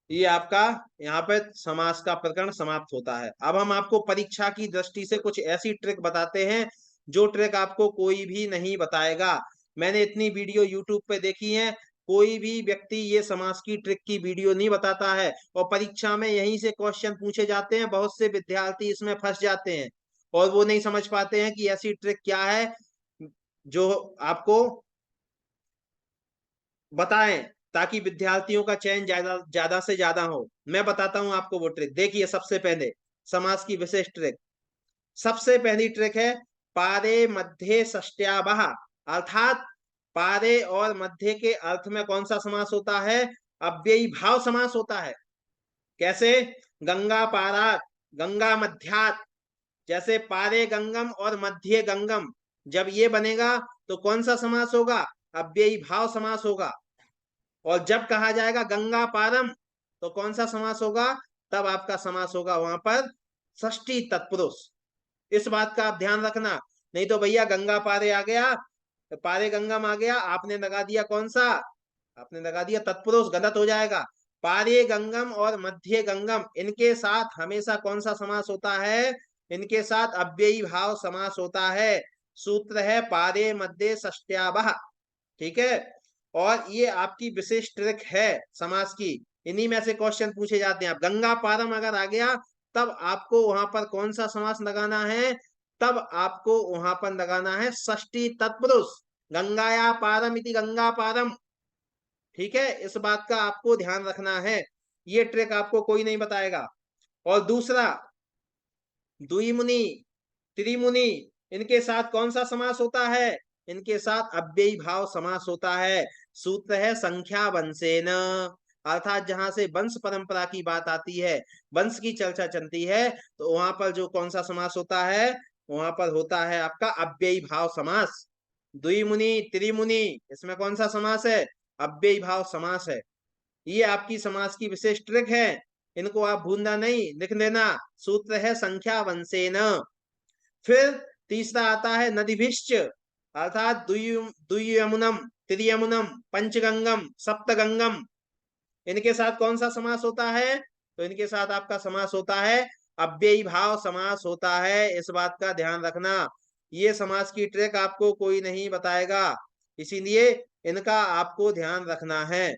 Speaker 2: ये आपका यहाँ पे समास का प्रकरण समाप्त होता है। अब हम आपको परीक्षा की दृष्टि से कुछ ऐसी ट्रिक बताते हैं जो ट्रिक आपको कोई भी नहीं बताएगा। मैंने इतनी वीडियो यूट्यूब पे देखी है, कोई भी व्यक्ति ये समास की ट्रिक की वीडियो नहीं बताता है, और परीक्षा में यहीं से क्वेश्चन पूछे जाते हैं। बहुत से विद्यार्थी इसमें फंस जाते हैं और वो नहीं समझ पाते हैं कि ऐसी ट्रिक क्या है जो आपको बताएं, ताकि विद्यार्थियों का चयन ज्यादा ज्यादा से ज्यादा हो। मैं बताता हूं आपको वो ट्रिक। देखिए, सबसे पहले समास की विशेष ट्रिक, सबसे पहली ट्रिक है पारे मध्य षष्ट्यावह, अर्थात पारे और मध्य के अर्थ में कौन सा समास होता है, अव्ययी भाव समास होता है। कैसे, गंगा पारात, गंगा मध्यात, जैसे पारे गंगम और मध्य गंगम, जब ये बनेगा तो कौन सा समास होगा, अव्ययी भाव समास होगा। और जब कहा जाएगा गंगा पारम तो कौन सा समास होगा, तब आपका समास होगा वहां पर षष्ठी तत्पुरुष। इस बात का आप ध्यान रखना, नहीं तो भैया गंगा पारे आ गया, पारे गंगम आ गया, आपने लगा दिया कौन सा, आपने लगा दिया तत्पुरुष, गलत हो जाएगा। पारे गंगम और मध्य गंगम, इनके साथ हमेशा कौन सा समास होता है, इनके साथ अव्ययी भाव समास होता है। सूत्र है पारे मध्य षष्ट्यावह, ठीक है। और ये आपकी विशेष ट्रिक है समास की, इन्हीं में से क्वेश्चन पूछे जाते हैं। आप गंगा पारम अगर आ गया तब आपको वहां पर कौन सा समास लगाना है, तब आपको वहां पर लगाना है षष्ठी तत्पुरुष, गंगाया पारम इति गंगा पारम, ठीक है। इस बात का आपको ध्यान रखना है, ये ट्रिक आपको कोई नहीं बताएगा। और दूसरा, द्विमुनि, त्रिमुनि, इनके साथ कौन सा समास होता है, इनके साथ अव्ययी भाव समास होता है। सूत्र है संख्या वंशेन, अर्थात जहां से वंश परंपरा की बात आती है, वंश की चर्चा चलती है, तो वहां पर जो कौन सा समास होता है, वहां पर होता है आपका अव्ययी भाव समास। द्विमुनि, त्रिमुनि, इसमें कौन सा समास है, अव्ययी भाव समास है। ये आपकी समास की विशेष ट्रिक है, इनको आप भूलना नहीं, लिख लेना। सूत्र है संख्या वंशेन। फिर तीसरा आता है नदीभिश्च, अर्थात द्वियमुनम, त्रियमुनम, पंचगंगम, सप्तगंगम, इनके साथ कौन सा समास होता है, तो इनके साथ आपका समास होता है अव्ययी भाव समास होता है। इस बात का ध्यान रखना, ये समास की ट्रिक आपको कोई नहीं बताएगा, इसीलिए इनका आपको ध्यान रखना है।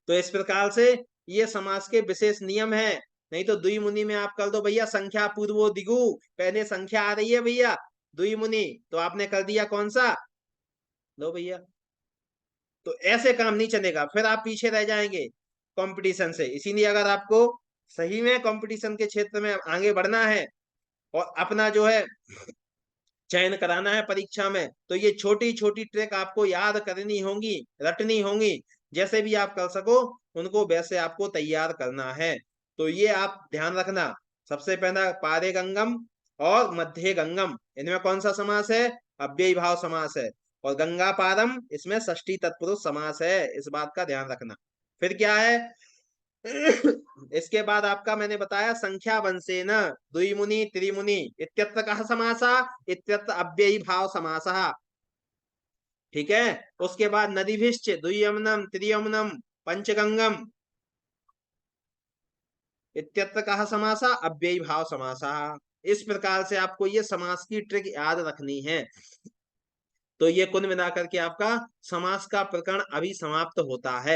Speaker 2: तो इस प्रकार से ये समास के विशेष नियम है। नहीं तो द्विमुनि में आप कर दो भैया संख्या पूर्वो दिगु, पहले संख्या आ रही है भैया, द्विमुनि, तो आपने कर दिया कौन सा, लो भैया। तो ऐसे काम नहीं चलेगा, फिर आप पीछे रह जाएंगे कंपटीशन से। इसीलिए अगर आपको सही में कंपटीशन के क्षेत्र में आगे बढ़ना है और अपना जो है चयन कराना है परीक्षा में, तो ये छोटी छोटी ट्रिक आपको याद करनी होंगी, रटनी होंगी, जैसे भी आप कर सको उनको वैसे आपको तैयार करना है। तो ये आप ध्यान रखना, सबसे पहला पारे गंगम और मध्य गंगम, इनमें कौन सा समास है, अव्ययी भाव समास है। और गंगा पारम, इसमें षष्ठी तत्पुरुष समास है, इस बात का ध्यान रखना। फिर क्या है, इसके बाद आपका मैंने बताया संख्या वंशेन, द्विमुनि, त्रिमुनि, इत्यत्र कः समासः, इत्यत्र अव्ययी भाव समासः, ठीक है। उसके बाद नदीभिश्च, द्वियमुनम, त्रियमुनम, पंचगंगम, इत्यत्र कः समासः, अव्ययी भाव समासः। इस प्रकार से आपको ये समास की ट्रिक याद रखनी है। तो ये कुल मिलाकर के आपका समास का प्रकरण अभी समाप्त होता है।